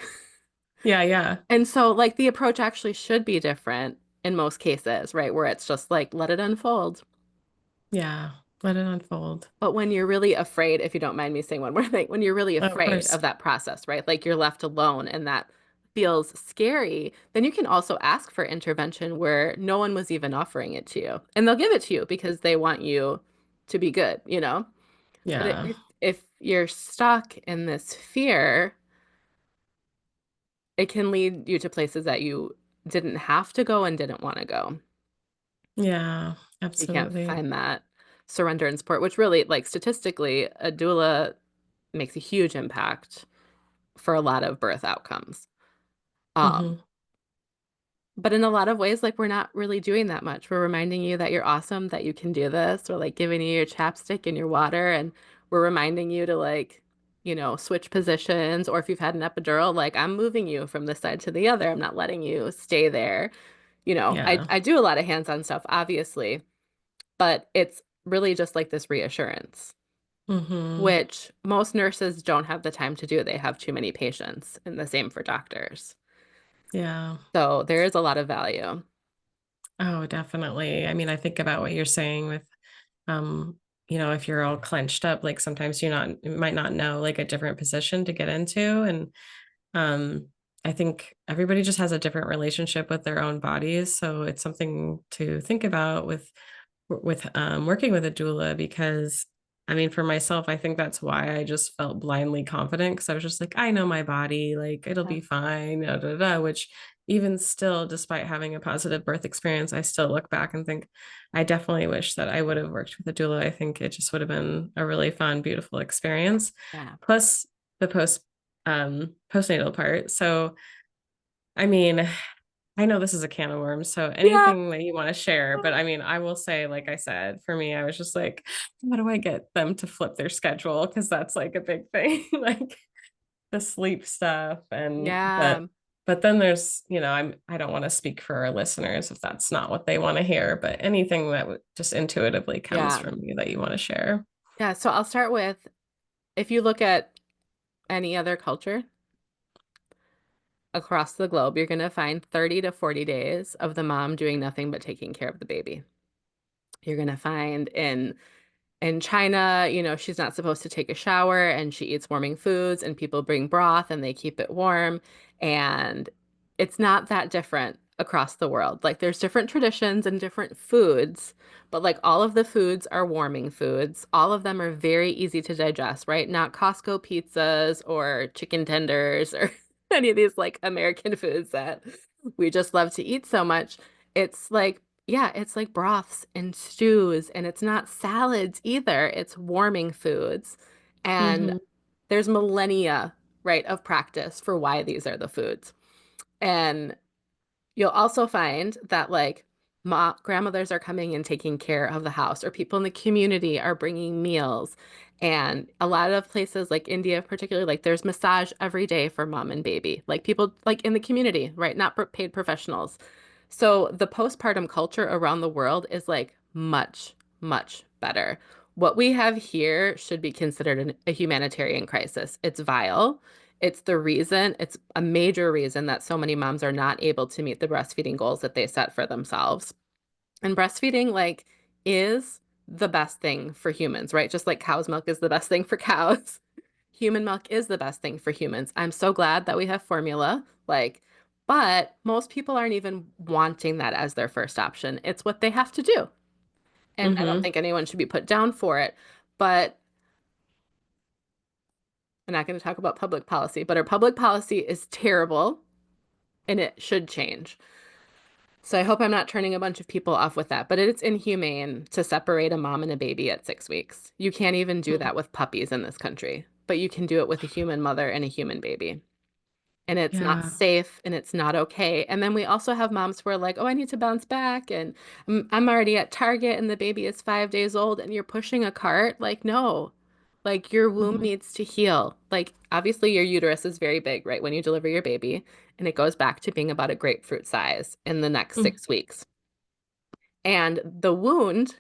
Yeah, yeah. And so like the approach actually should be different in most cases, right? Where it's just like let it unfold. Yeah. Let it unfold. But when you're really afraid, if you don't mind me saying one more thing, when you're really Of afraid course. of that process, right? Like you're left alone and that feels scary, then you can also ask for intervention where no one was even offering it to you. And they'll give it to you because they want you to be good, you know? But Yeah. if you're stuck in this fear, it can lead you to places that you didn't have to go and didn't want to go. Yeah. You can't Absolutely. find that surrender and support, which really, like statistically, a doula makes a huge impact for a lot of birth outcomes. Um, Hmm. but in a lot of ways, like we're not really doing that much. We're reminding you that you're awesome, that you can do this. We're like giving you your chapstick and your water, and we're reminding you to like, switch positions. Or if you've had an epidural, like I'm moving you from this side to the other. I'm not letting you stay there. Yeah. I do a lot of hands-on stuff, obviously, but it's really just like this reassurance, Hmm. which most nurses don't have the time to do. They have too many patients, and the same for doctors. Yeah. So there is a lot of value. Oh, definitely. I mean, I think about what you're saying with, um, if you're all clenched up, like sometimes you might not know like a different position to get into. And um, I think everybody just has a different relationship with their own bodies. So it's something to think about with working with a doula, because I mean, for myself, I think that's why I just felt blindly confident, because I was just like, I know my body, like it'll Yeah. be fine, which even still, despite having a positive birth experience, I still look back and think I definitely wish that I would have worked with a doula. I think it just would have been a really fun, beautiful experience. Yeah. Plus the postnatal part. So I mean, I know this is a can of worms, so Yeah. anything that you want to share, but I mean, I will say, like I said, for me, I was just like, how do I get them to flip their schedule? Because that's like a big thing, like the sleep stuff. And Yeah. but then there's, I don't want to speak for our listeners if that's not what they want to hear, but anything that just intuitively comes Yeah. from you that you want to share. Yeah. So I'll start with if you look at any other culture across the globe, you're going to find 30 to 40 days of the mom doing nothing but taking care of the baby. You're going to find in China, she's not supposed to take a shower and she eats warming foods and people bring broth and they keep it warm. And it's not that different across the world. Like there's different traditions and different foods, but like all of the foods are warming foods. All of them are very easy to digest, right? Not Costco pizzas or chicken tenders or any of these like American foods that we just love to eat so much. It's like yeah, it's like broths and stews, and it's not salads either. It's warming foods. And Hmm. there's millennia, right, of practice for why these are the foods. And you'll also find that like grandmothers are coming and taking care of the house, or people in the community are bringing meals. And a lot of places like India, particularly, like there's massage every day for mom and baby, like people like in the community, right? Not paid professionals. So the postpartum culture around the world is like much, much better. What we have here should be considered a humanitarian crisis. It's vile. It's a major reason that so many moms are not able to meet the breastfeeding goals that they set for themselves. And breastfeeding, like, is the best thing for humans, right? Just like cow's milk is the best thing for cows. Human milk is the best thing for humans. I'm so glad that we have formula, like, but most people aren't even wanting that as their first option. It's what they have to do. And I don't Mm-hmm. think anyone should be put down for it. But I'm not going to talk about public policy, but our public policy is terrible and it should change. So I hope I'm not turning a bunch of people off with that, but it's inhumane to separate a mom and a baby at 6 weeks. You can't even do that with puppies in this country, but you can do it with a human mother and a human baby. And it's not Yeah. safe and it's not okay. And then we also have moms who are like, oh, I need to bounce back. And I'm already at Target and the baby is 5 days old and you're pushing a cart. Like, no, like your womb Mm-hmm. needs to heal. Like, obviously, your uterus is very big, right? When you deliver your baby, and it goes back to being about a grapefruit size in the next 6 weeks. And the wound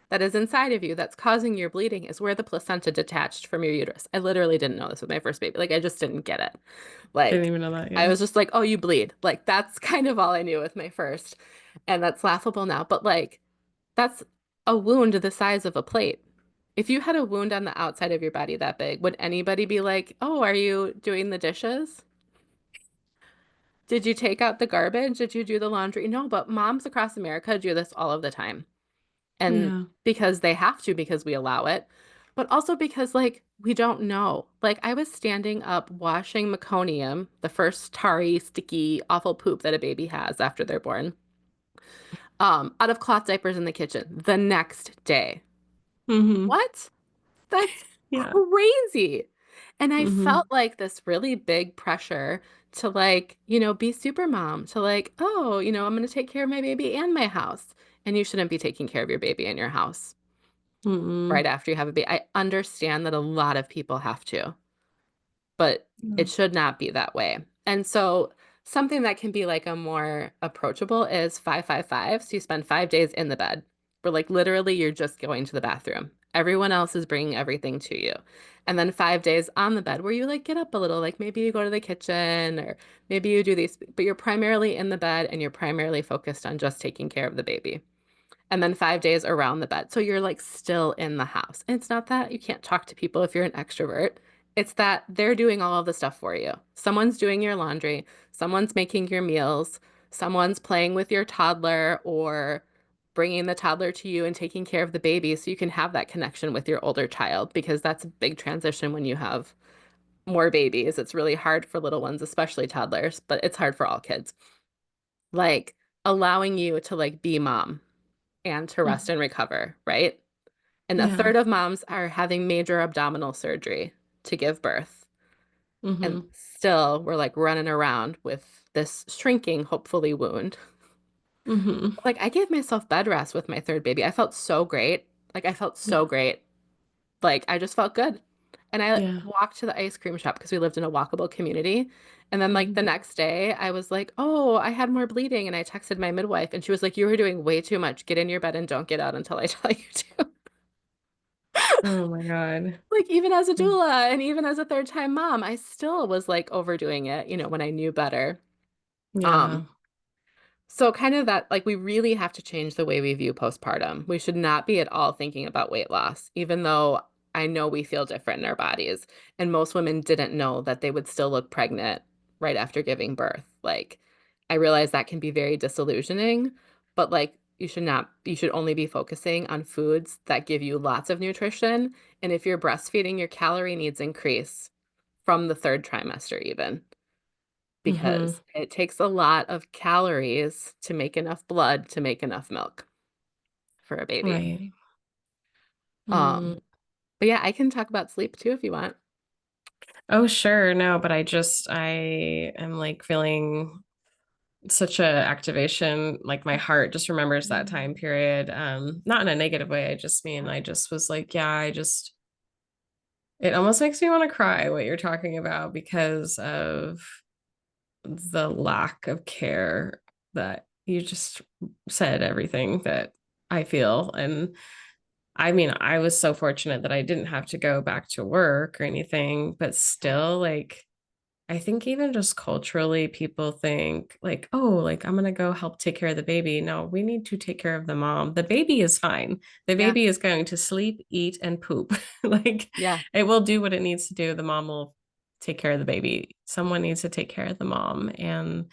that is inside of you that's causing your bleeding is where the placenta detached from your uterus. I literally didn't know this with my first baby. Like, I just didn't get it. Didn't Like, even know that. I Yeah. was just like, oh, you bleed. Like, that's kind of all I knew with my first. And that's laughable now. But, like, that's a wound the size of a plate. If you had a wound on the outside of your body that big, would anybody be like, oh, are you doing the dishes? Did you take out the garbage? Did you do the laundry? No, but moms across America do this all of the time. And Yeah. because they have to, because we allow it, but also because, like, we don't know. Like, I was standing up washing meconium, the first tarry, sticky, awful poop that a baby has after they're born, out of cloth diapers in the kitchen the next day. Mm-hmm. What? That's Yeah. crazy. And I Mm-hmm. felt like this really big pressure to, like, be super mom, to like, oh, I'm going to take care of my baby and my house. And you shouldn't be taking care of your baby and your house right Mm-mm. after you have a baby. I understand that a lot of people have to, but Yeah. it should not be that way. And so something that can be like a more approachable is 555. So you spend 5 days in the bed where, like, literally you're just going to the bathroom. Everyone else is bringing everything to you. And then 5 days on the bed where you, like, get up a little, like maybe you go to the kitchen or maybe you do these, but you're primarily in the bed and you're primarily focused on just taking care of the baby, and then 5 days around the bed. So you're, like, still in the house. And it's not that you can't talk to people if you're an extrovert. It's that they're doing all of the stuff for you. Someone's doing your laundry, someone's making your meals, someone's playing with your toddler or bringing the toddler to you and taking care of the baby so you can have that connection with your older child, because that's a big transition when you have more babies. It's really hard for little ones, especially toddlers, but it's hard for all kids. Like, allowing you to, like, be mom and to rest Mhm. and recover, right? And a Yeah. third of moms are having major abdominal surgery to give birth. And Mm-hmm. still, we're, like, running around with this shrinking, hopefully, wound. Mm-hmm. Like, I gave myself bed rest with my third baby. I felt so great. Like, I felt so Yeah. great. Like, I just felt good. And I Yeah. walked to the ice cream shop because we lived in a walkable community. And then, like, Mm-hmm. the next day, I was like, oh, I had more bleeding. And I texted my midwife, and she was like, you were doing way too much. Get in your bed and don't get out until I tell you to. Oh my God. Like, even as a Yeah. doula and even as a third-time mom, I still was, like, overdoing it, when I knew better. Yeah. Um, so kind of that, like, we really have to change the way we view postpartum. We should not be at all thinking about weight loss, even though I know we feel different in our bodies. And most women didn't know that they would still look pregnant right after giving birth. Like, I realize that can be very disillusioning, but, like, you should only be focusing on foods that give you lots of nutrition. And if you're breastfeeding, your calorie needs increase from the third trimester even, Mm-hmm. because it takes a lot of calories to make enough blood to make enough milk for a baby. Right. Mm. Um, but yeah, I can talk about sleep too if you want. Oh, sure. No, but I am like feeling such a activation. Like my heart just remembers that time period. Not in a negative way. I just mean I just was like, yeah, it almost makes me want to cry what you're talking about because of the lack of care that you just said everything that I feel. And I mean, I was so fortunate that I didn't have to go back to work or anything, but still, like, I think even just culturally, people think like, oh, like I'm gonna go help take care of the baby. No, we need to take care of the mom. The baby is fine. The Yeah. baby is going to sleep, eat, and poop. Like Yeah. it will do what it needs to do. The mom will take care of the baby. Someone needs to take care of the mom. And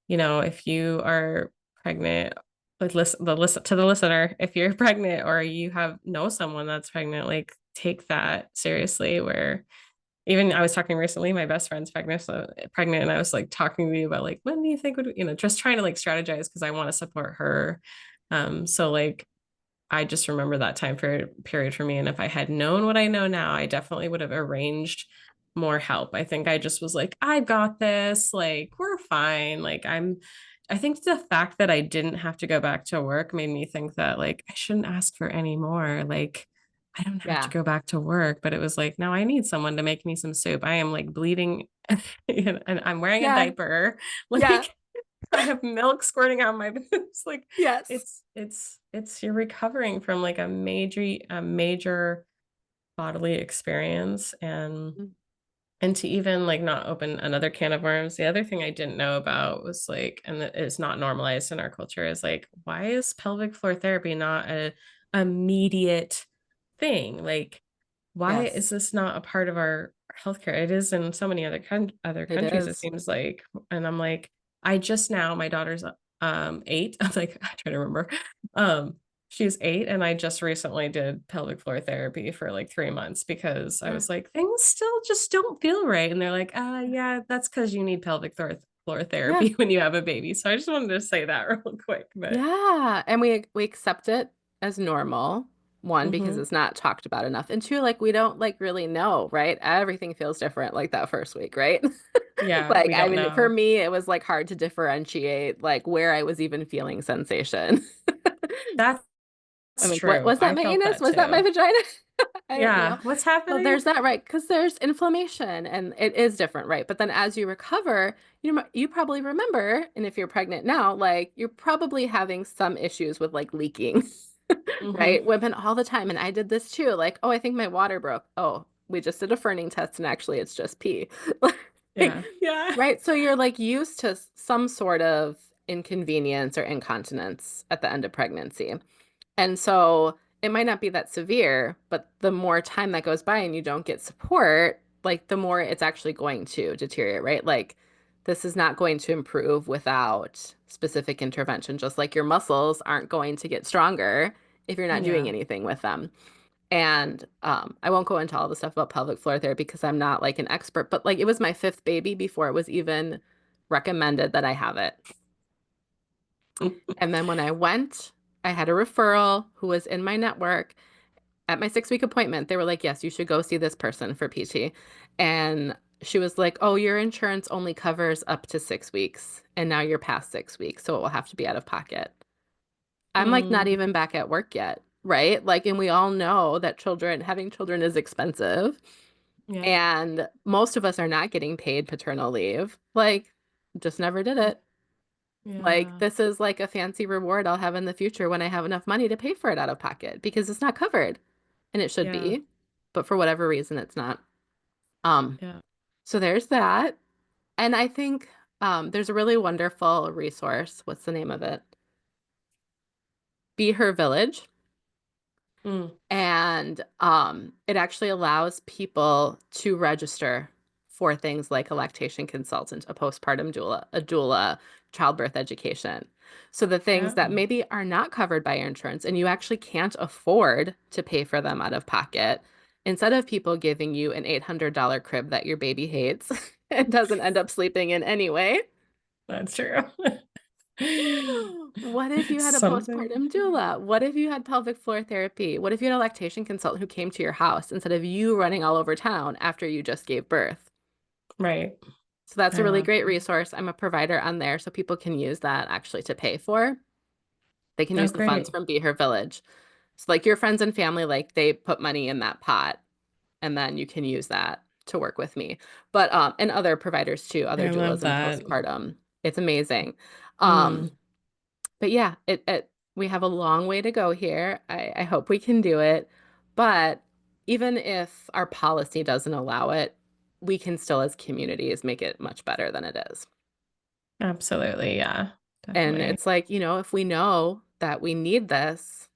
if you are pregnant, like listen to the listener, if you're pregnant or you know someone that's pregnant, like take that seriously. Where even I was talking recently, my best friend's pregnant, and I was like talking to you about like when do you think would just trying to like strategize because I want to support her. So like I just remember that time period for me. And if I had known what I know now, I definitely would have arranged more help. I think I just was like, I got this, like, we're fine. I think the fact that I didn't have to go back to work made me think that, like, I shouldn't ask for any more. Like, I don't have to Yeah. go back to work. But it was like, now I need someone to make me some soup. I am like bleeding and I'm wearing a Yeah. diaper. Yeah. Like, I have milk squirting out my boobs. Like Yes. it's you're recovering from like a major bodily experience Mm. and to even like not open another can of worms. The other thing I didn't know about was like, and that is not normalized in our culture, is like, why is pelvic floor therapy not a immediate thing? Like, why is Yes, this not a part of our healthcare? It is in so many other it countries, it is. seems like. And I'm like, I just now, my daughter's 8. I'm like, I try to remember. Um, she's 8, and I just recently did pelvic floor therapy for like 3 months because I Yeah. was like, things still just don't feel right. And they're like, yeah, that's because you need floor Yeah. therapy when you have a baby. So I just wanted to say that real quick. But Yeah. And we accept it as normal. One, because mhm. it's not talked about enough. And two, like we don't like really know, right? Everything feels different like that first week, right? Yeah, Like, we I don't mean, for know. me, it was like hard to differentiate like where I was even feeling sensation. That's I'm like, what true. was that I my felt anus? that Was that my too. vagina? Yeah. What's So happening? there's that, right? Because there's inflammation and it is different, right? But then as you recover, you probably remember, and if you're pregnant now, like you're probably having some issues with like leaking, Hmm. right? Women all the time. And I did this too. Like, oh, I think my water broke. Oh, we just did a ferning test and actually it's just pee. Like, Yeah. Yeah. right? So you're like used to some sort of inconvenience or incontinence at the end of pregnancy. And so it might not be that severe, but the more time that goes by and you don't get support, like the more it's actually going to deteriorate, right? Like this is not going to improve without specific intervention, just like your muscles aren't going to get stronger if you're not doing Yeah. anything with them. And I won't go into all the stuff about pelvic floor therapy because I'm not like an expert, but like it was my fifth baby before it was even recommended that I have it. And then when I went, I had a referral who was in my network. At my 6 week appointment, they were like, yes, you should go see this person for PT. And she was like, oh, your insurance only covers up to 6 weeks. And now you're past 6 weeks. So it will have to be out of pocket. I'm like, not Mm, even back at work yet. Right. Like, and we all know that having children is expensive. yeah. And most of us are not getting paid paternal leave. Like, just never did it. Like, Yeah. this is like a fancy reward I'll have in the future when I have enough money to pay for it out of pocket because it's not covered. And it should Yeah. be, but for whatever reason, it's not. Um, Yeah. so there's that. And I think there's a really wonderful resource. What's the name of it? Be Her Village. Mm, And it actually allows people to register for things like a lactation consultant, a postpartum doula, a doula, childbirth education. So the things that yeah. maybe are not covered by your insurance and you actually can't afford to pay for them out of pocket, instead of people giving you an $800 crib that your baby hates and doesn't end up sleeping in anyway, That's true. what if you had a Something. postpartum doula? What if you had pelvic floor therapy? What if you had a lactation consultant who came to your house instead of you running all over town after you just gave birth? Right. So that's a I really love great that. resource. I'm a provider on there, so people can use that actually to pay for. They can Oh, use the funds great. from Be Her Village. So like your friends and family, like they put money in that pot, and then you can use that to work with me. But and other providers too, other I love doulas and that. postpartum. It's amazing. Um, Mm, But yeah, it we have a long way to go here. I hope we can do it. But even if our policy doesn't allow it, we can still, as communities, make it much better than it is. Absolutely. Yeah, And definitely. it's like, if we know that we need this,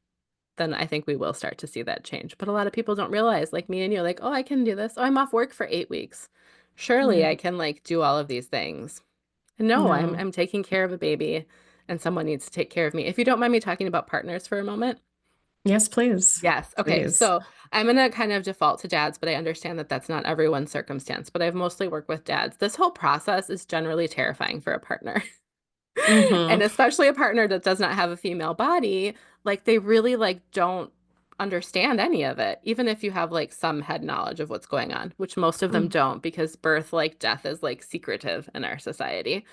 then I think we will start to see that change. But a lot of people don't realize, like me and you, like, oh, I can do this. Oh, I'm off work for 8 weeks. Surely Yeah. I can like do all of these things. And no, I'm No. I'm taking care of a baby and someone needs to take care of me. If you don't mind me talking about partners for a moment. Yes, please. Yes. Okay. Please. So I'm going to kind of default to dads, but I understand that that's not everyone's circumstance. But I've mostly worked with dads. This whole process is generally terrifying for a partner. And Mm-hmm. especially a partner that does not have a female body, like they really like don't understand any of it, even if you have like some head knowledge of what's going on, which most of them Mm. don't because birth, like death, is like secretive in our society.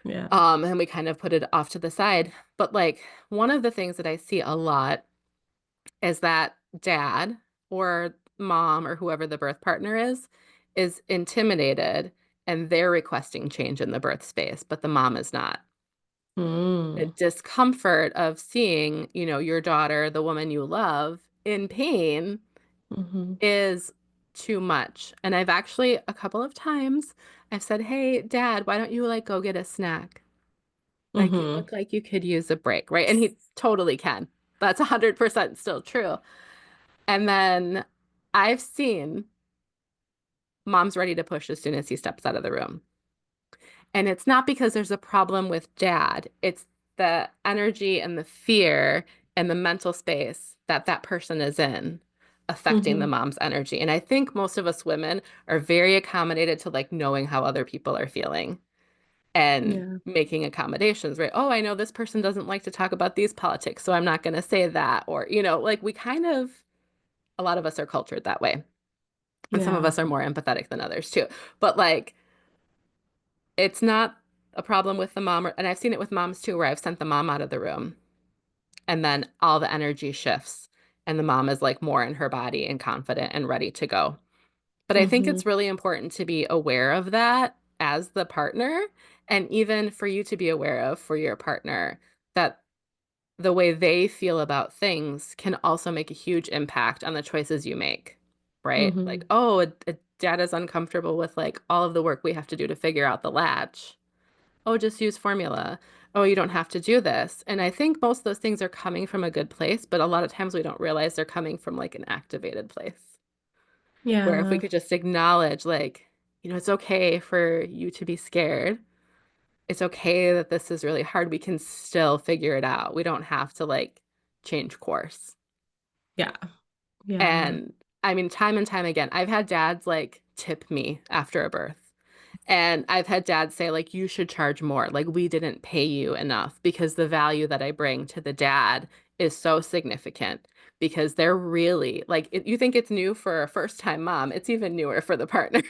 Yeah. And we kind of put it off to the side. But like one of the things that I see a lot is that dad or mom or whoever the birth partner is intimidated and they're requesting change in the birth space, but the mom is not. The Mm. discomfort of seeing, your daughter, the woman you love, in pain Mm-hmm. is too much. And I've actually a couple of times I've said, "Hey, dad, why don't you like go get a snack? Like you Mm-hmm. look like you could use a break," right? And he totally can. That's 100% still true. And then I've seen mom's ready to push as soon as he steps out of the room. And it's not because there's a problem with dad. It's the energy and the fear and the mental space that that person is in affecting the Mm-hmm. mom's energy. And I think most of us women are very accommodated to like knowing how other people are feeling and Yeah. making accommodations, right? Oh, I know this person doesn't like to talk about these politics, so I'm not going to say that. Or, like we kind of, a lot of us are cultured that way. And some of Yeah. us are more empathetic than others too. But like, it's not a problem with the mom, and I've seen it with moms too, where I've sent the mom out of the room and then all the energy shifts and the mom is like more in her body and confident and ready to go. But I think Mm-hmm. it's really important to be aware of that as the partner, and even for you to be aware of for your partner that the way they feel about things can also make a huge impact on the choices you make, right? Like, Mm-hmm. oh, a dad is uncomfortable with like all of the work we have to do to figure out the latch. Oh, just use formula. Oh, you don't have to do this. And I think most of those things are coming from a good place, but a lot of times we don't realize they're coming from like an activated place. Where if we Yeah. could just acknowledge, like, it's okay for you to be scared. It's okay that this is really hard. We can still figure it out. We don't have to like change course. Yeah. Yeah. And I mean, time and time again, I've had dads like tip me after a birth. And I've had dads say, like, you should charge more. Like, we didn't pay you enough because the value that I bring to the dad is so significant because they're really like, you think it's new for a first time mom, it's even newer for the partner.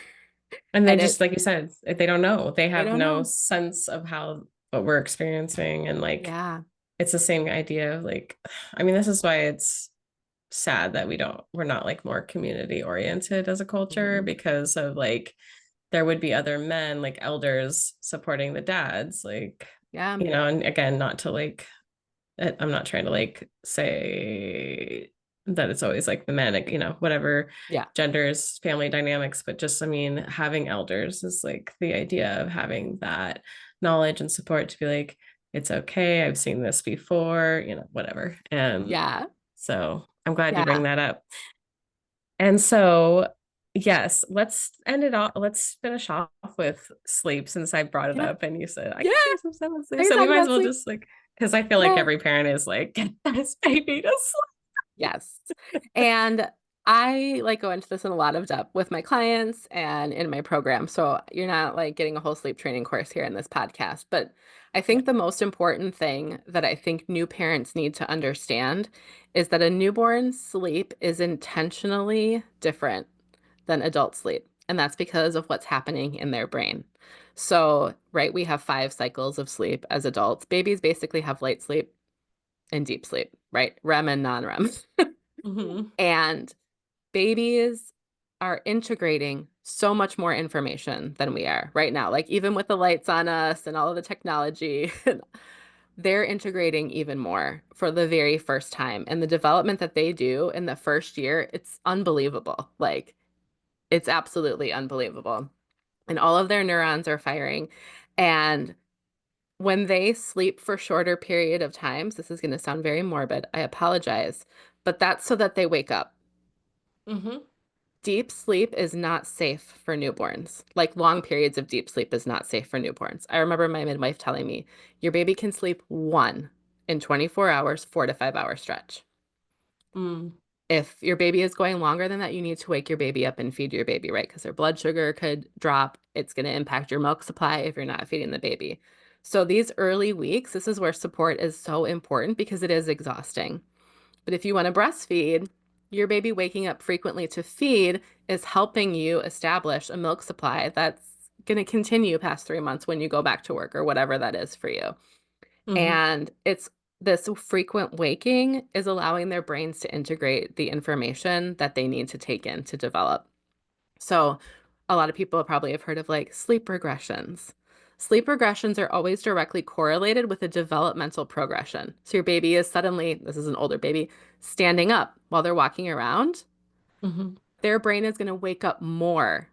And they And just, like you said, they don't know. They they have don't no know. sense of how what we're experiencing. And like Yeah. it's the same idea of like, I mean, this is why it's sad that we're not like more community oriented as a culture Mhm. because of like there would be other men like elders supporting the dads, like, Yeah. and again, not to like I'm not trying to like say that it's always like the men, like, whatever Yeah. genders, family dynamics, but just, I mean, having elders is like the idea of having that knowledge and support to be like, it's okay. I've seen this before, whatever. And Yeah. so I'm glad you bring Yeah. that up. And so, yes, let's end it off. Let's finish off with sleep since I brought it Yeah. up and you said I Yeah. can share some stuff with I sleep. can So we talk might as about well sleep. just like, because I feel like Yeah. every parent is like, get this baby to Yes. And I like go into this in a lot of depth with my clients and in my program. So you're not like getting a whole sleep training course here in this podcast. But I think sleep. the most important thing that I think new parents need to understand is that a newborn sleep is intentionally different than adult sleep. And that's because of what's happening in their brain. So, right, we have 5 cycles of sleep as adults. Babies basically have light sleep and deep sleep, right? REM and non-REM. Mm-hmm. And babies are integrating so much more information than we are right now. Like even with the lights on us and all of the technology, they're integrating even more for the very first time. And the development that they do in the first year, it's unbelievable. Like It's absolutely unbelievable. And all of their neurons are firing. And when they sleep for shorter period of times, this is going to sound very morbid. I apologize, but that's so that they wake up. Hmm. Deep sleep is not safe for newborns. Like long periods of deep sleep is not safe for newborns. I remember my midwife telling me, your baby can sleep one in 24 hours, 4 to 5 hour stretch. Mm. If your baby is going longer than that, you need to wake your baby up and feed your baby, right? Because their blood sugar could drop. It's going to impact your milk supply if you're not feeding the baby. So these early weeks, this is where support is so important because it is exhausting. But if you want to breastfeed, your baby waking up frequently to feed is helping you establish a milk supply that's going to continue past 3 months when you go back to work or whatever that is for you. Hmm. And it's this frequent waking is allowing their brains to integrate the information that they need to take in to develop. So, a lot of people probably have heard of like sleep regressions. Sleep regressions are always directly correlated with a developmental progression. So, your baby is suddenly, this is an older baby, standing up while they're walking around. Hmm. Their brain is going to wake up more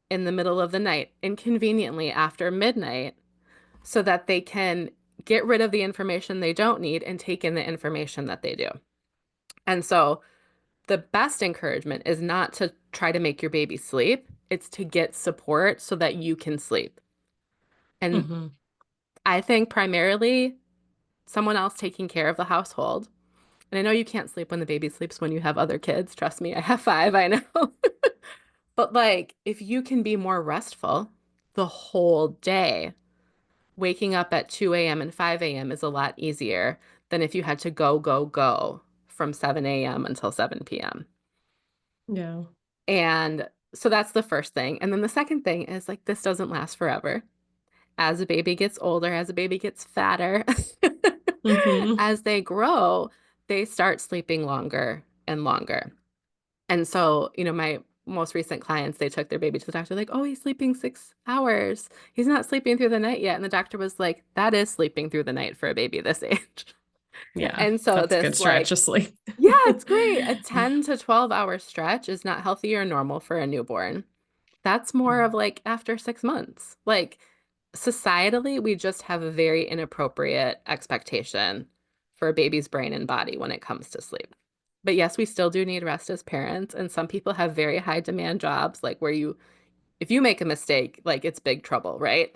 in the middle of the night, inconveniently after midnight, so that they can get rid of the information they don't need and take in the information that they do. And so the best encouragement is not to try to make your baby sleep, it's to get support so that you can sleep. And Hmm. I think primarily someone else taking care of the household. And I know you can't sleep when the baby sleeps when you have other kids. Trust me, I have five, I know. But like, if you can be more restful the whole day, waking up at 2 a.m. and 5 a.m. is a lot easier than if you had to go, go, go from 7 a.m. until 7 p.m. Yeah. And so that's the first thing. And then the second thing is like, this doesn't last forever. As a baby gets older, as a baby gets fatter, Hmm. as they grow, they start sleeping longer and longer. And so, my most recent clients, they took their baby to the doctor, like, oh, he's sleeping 6 hours. He's not sleeping through the night yet. And the doctor was like, that is sleeping through the night for a baby this age. Yeah. And so That's a good this stretch like, of sleep. yeah, it's great. A 10 to 12 hour stretch is not healthy or normal for a newborn. That's more of like after 6 months. Like societally, we just have a very inappropriate expectation for a baby's brain and body when it comes to sleep. But yes, we still do need rest as parents. And some people have very high demand jobs, like where if you make a mistake, like it's big trouble, right?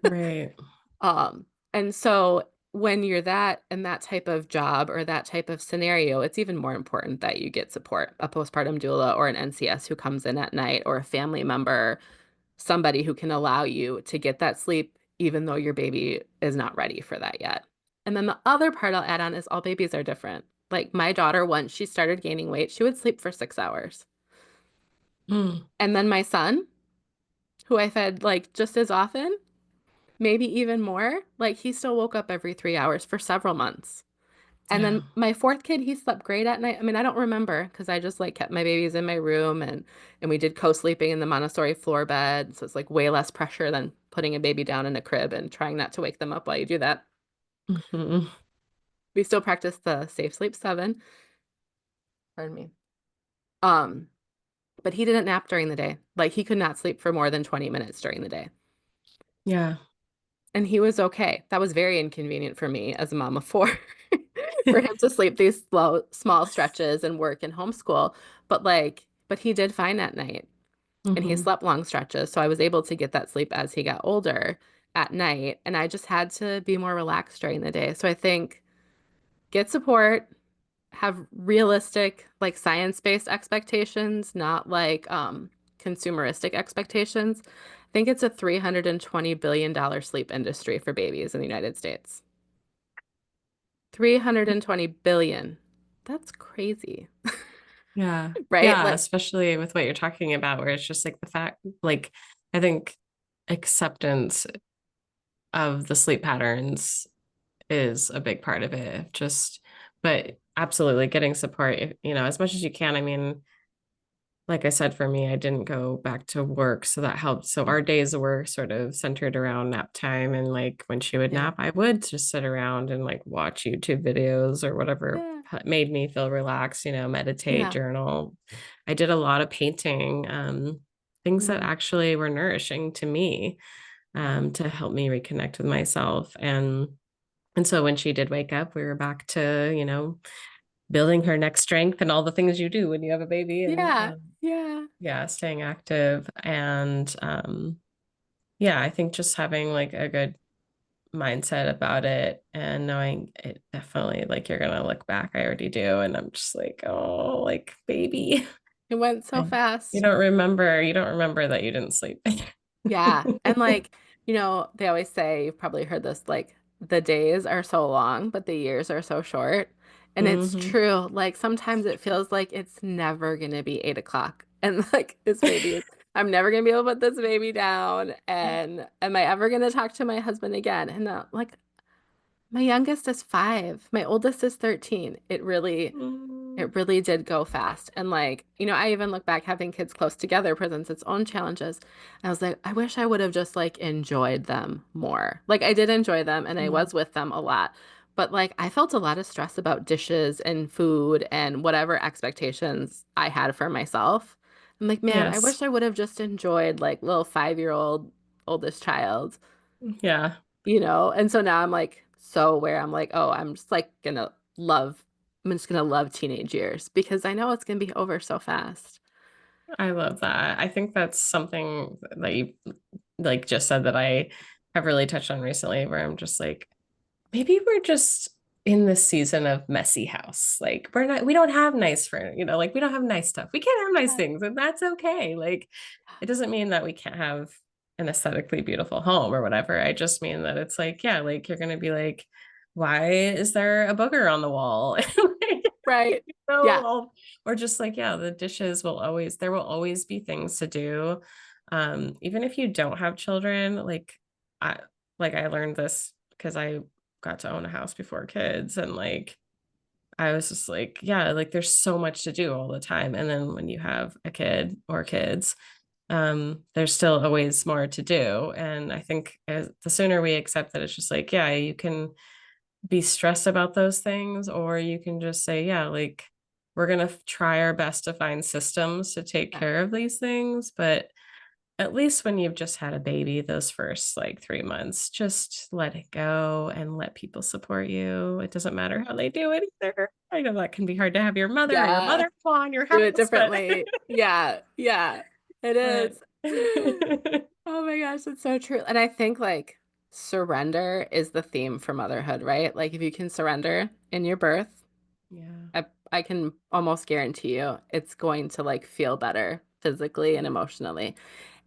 Right. Um, and so when you're that in that type of job or that type of scenario, it's even more important that you get support, a postpartum doula or an NCS who comes in at night or a family member, somebody who can allow you to get that sleep even though your baby is not ready for that yet. And then the other part I'll add on is all babies are different. Like my daughter, once she started gaining weight, she would sleep for 6 hours. Mm. And then my son, who I fed like just as often, maybe even more, like he still woke up every 3 hours for several months. And Yeah. then my fourth kid, he slept great at night. I mean, I don't remember because I just like kept my babies in my room and we did co-sleeping in the Montessori floor bed. So it's like way less pressure than putting a baby down in a crib and trying not to wake them up while you do that. Hmm. We still practice the safe sleep 7. Pardon me. Um, but he didn't nap during the day. Like he could not sleep for more than 20 minutes during the day. Yeah. And he was okay. That was very inconvenient for me as a mom of four, for him to sleep these small stretches and work and homeschool. But he did fine at night and he Hmm. slept long stretches. So I was able to get that sleep as he got older at night. And I just had to be more relaxed during the day. So I think get support, have realistic, like science-based expectations, not like consumeristic expectations. I think it's a $320 billion sleep industry for babies in the United States. 320 billion. That's crazy, Yeah. right? Yeah. Like, Especially with what you're talking about, where it's just like the fact, like, I think acceptance of the sleep patterns is a big part of it. Just, but absolutely getting support, as much as you can. I mean, like I said, for me, I didn't go back to work, so that helped. So our days were sort of centered around nap time. And like when she would yeah, nap, I would just sit around and like watch YouTube videos or whatever yeah, made me feel relaxed, meditate, yeah, journal. I did a lot of painting, things that Mm. actually were nourishing to me, to help me reconnect with myself. And so when she did wake up, we were back to, building her neck strength and all the things you do when you have a baby, and Yeah. Yeah. yeah, staying active. And yeah, I think just having like a good mindset about it and knowing it, definitely, like, you're gonna look back. I already do. And I'm just like, oh, like, baby. It went so And fast. you don't remember that you didn't sleep. Yeah. And like, they always say, you've probably heard this, like, the days are so long, but the years are so short. And it's Hmm. true. Like, sometimes it feels like it's never going to be 8 o'clock. And like, this baby is, I'm never going to be able to put this baby down. And am I ever going to talk to my husband again? And like, my youngest is 5. My oldest is 13. Mm, It really did go fast. And like, I even look back, having kids close together presents its own challenges. I was like, I wish I would have just like enjoyed them more. Like I did enjoy them and I yeah. was with them a lot. But like I felt a lot of stress about dishes and food and whatever expectations I had for myself. I'm like, man, I Yes. wish I would have just enjoyed like little 5-year-old oldest child, Yeah. And so now I'm like so aware. I'm like, oh, I'm just gonna love teenage years because I know it's gonna be over so fast. I love that. I think that's something that you like just said that I have really touched on recently, where I'm just like, maybe we're just in this season of messy house. Like, we don't have nice furniture, like, we don't have nice stuff. We can't have nice Yeah. things, and that's okay. Like, it doesn't mean that we can't have an aesthetically beautiful home or whatever. I just mean that it's like, yeah, like, you're gonna be like, why is there a booger on the wall? Like, Right. know, Yeah. or just like, yeah, the dishes will always, there will always be things to do. Even if you don't have children, I I learned this because I got to own a house before kids, and like I was just like, yeah, like, there's so much to do all the time. And then when you have a kid or kids, there's still always more to do. And I think the sooner we accept that, it's just like, yeah, you can be stressed about those things, or you can just say, yeah, like, we're going to try our best to find systems to take Yeah. care of these things. But at least when you've just had a baby, those first like 3 months, just let it go and let people support you. It doesn't matter how they do it either. I know that can be hard to have your mother or your Yeah. mother-in-law in your Do it house, but differently. Yeah. Yeah. It but is. Oh my gosh, it's so true. And I think like surrender is the theme for motherhood, right? Like if you can surrender in your birth, yeah. I can almost guarantee you it's going to like feel better physically and emotionally.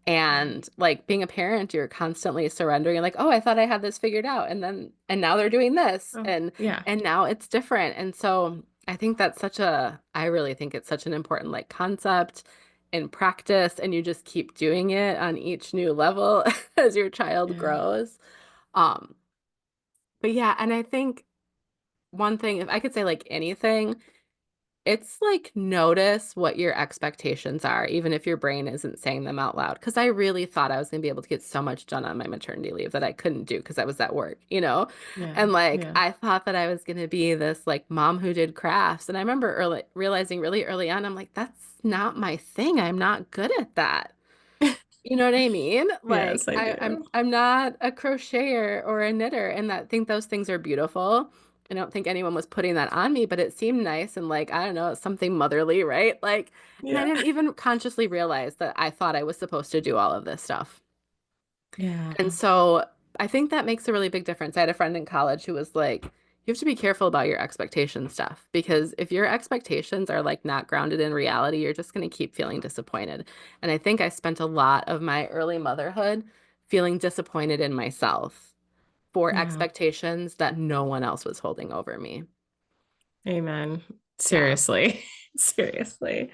Yeah. And like being a parent, you're constantly surrendering. You're like, oh, I thought I had this figured out. And now they're doing this. Oh, And yeah. and now it's different. And so I really think it's such an important like concept in practice. And you just keep doing it on each new level as your child Yeah. grows. Um, but yeah, and I think one thing, if I could say like anything, it's like notice what your expectations are, even if your brain isn't saying them out loud. Because I really thought I was going to be able to get so much done on my maternity leave that I couldn't do because I was at work. Yeah. And like Yeah. I thought that I was going to be this like mom who did crafts. And I remember realizing really early on, I'm like, that's not my thing. I'm not good at that. You know what I mean? Like Yes, I I'm not a crocheter or a knitter, and that think those things are beautiful. I don't think anyone was putting that on me, but it seemed nice and like I don't know, something motherly, right? Like, and I do. didn't even consciously realize that I thought I was supposed to do all of this stuff. Yeah. And so I think that makes a really big difference. I had a friend in college who was like, you have to be careful about your expectation stuff because if your expectations are like not grounded in reality, you're just going to keep feeling disappointed. And I think I spent a lot of my early motherhood feeling disappointed in myself for Yeah. expectations that no one else was holding over me. Amen. Yeah. Seriously. Seriously.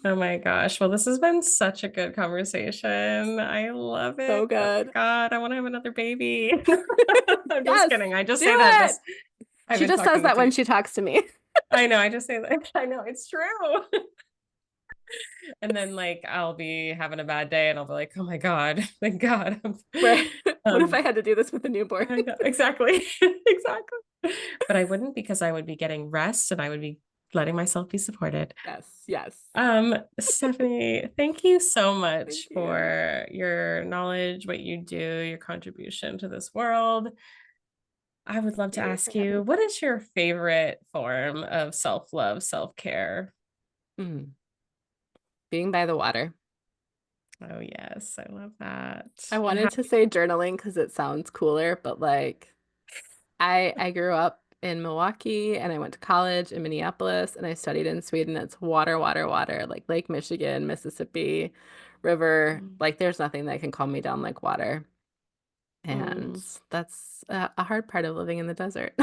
Oh my gosh. Well, this has been such a good conversation. I love it. So Oh my good. God. I want to have another baby. I'm just Yes, kidding. I just do say that it. just, I've She been just says talking that when to, she talks to me. I know. I just say that. I know it's true. And then like I'll be having a bad day and I'll be like, oh my God, thank God. Right. What if I Um, had to do this with a newborn? I know exactly. Exactly. But I wouldn't, because I would be getting rest and I would be letting myself be supported. Yes, yes. Stephanie, thank you so Thank much you. for your knowledge, what you do, your contribution to this world. I would love to Thank you for ask having you, me. what is your favorite form of self-love, self-care? Mm. Being by the water. Oh, yes, I love that. I And how, wanted to say journaling because it sounds cooler, but like I grew up in Milwaukee and I went to college in Minneapolis and I studied in Sweden. It's water, water, water, like Lake Michigan, Mississippi, river. Like there's nothing that can calm me down like water. And mm. that's a hard part of living in the desert.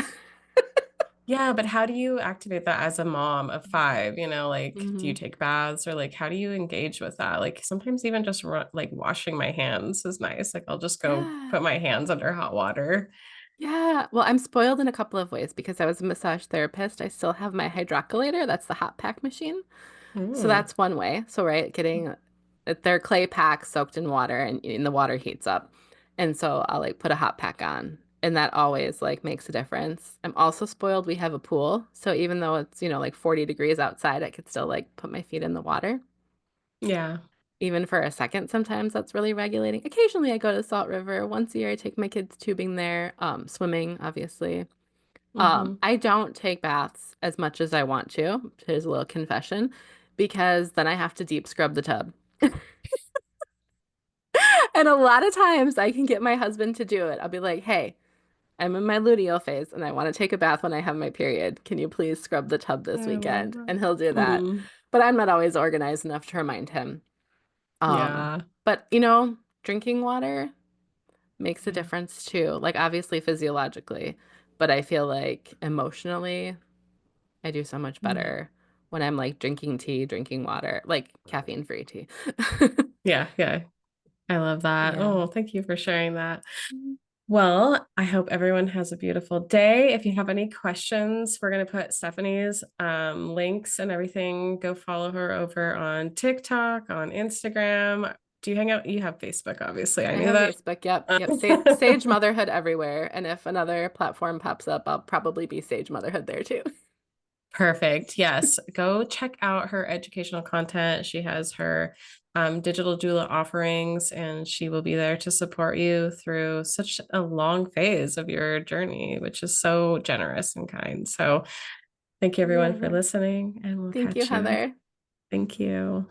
Yeah, but how do you activate that as a mom of five? Like, do you hmm take baths or like, how do you engage with that? Like, sometimes even just like washing my hands is nice. Like, I'll just go Yeah. put my hands under hot water. Yeah. Well, I'm spoiled in a couple of ways because I was a massage therapist. I still have my hydrocollator. That's the hot pack machine. So Mm, that's one way. So, right, getting their clay packs soaked in water and the water heats up. And so I'll like put a hot pack on. And that always like makes a difference. I'm also spoiled. We have a pool. So even though it's, like 40 degrees outside, I could still like put my feet in the water. yeah. Even for a second, sometimes that's really regulating. Occasionally I go to the Salt River. Once a year I take my kids tubing there, swimming, obviously. Hmm. I don't take baths as much as I want to. Here's a little confession, because then I have to deep scrub the tub. And a lot of times I can get my husband to do it. I'll be like, hey, I'm in my luteal phase and I want to take a bath when I have my period. Can you please scrub the tub this I love weekend? that. And he'll do that. Mm, But I'm not always organized enough to remind him. Um, yeah. but drinking water makes a Yeah. difference too. Like obviously physiologically, but I feel like emotionally I do so much Mm, better when I'm like drinking tea, drinking water, like caffeine-free tea. yeah. Yeah. I love that. Yeah. Oh, thank you for sharing that. Well, I hope everyone has a beautiful day. If you have any questions, we're going to put Stephanie's links and everything. Go follow her over on TikTok, on Instagram. Do you hang out? You have Facebook, obviously. I I knew have that. Facebook. Yep. Yep. Sage Motherhood everywhere. And if another platform pops up, I'll probably be Sage Motherhood there too. Perfect. Yes. Go check out her educational content. She has her digital doula offerings, and she will be there to support you through such a long phase of your journey, which is so generous and kind. So, thank you I everyone love for it. listening, and we'll Thank you, catch you. Heather. Thank you.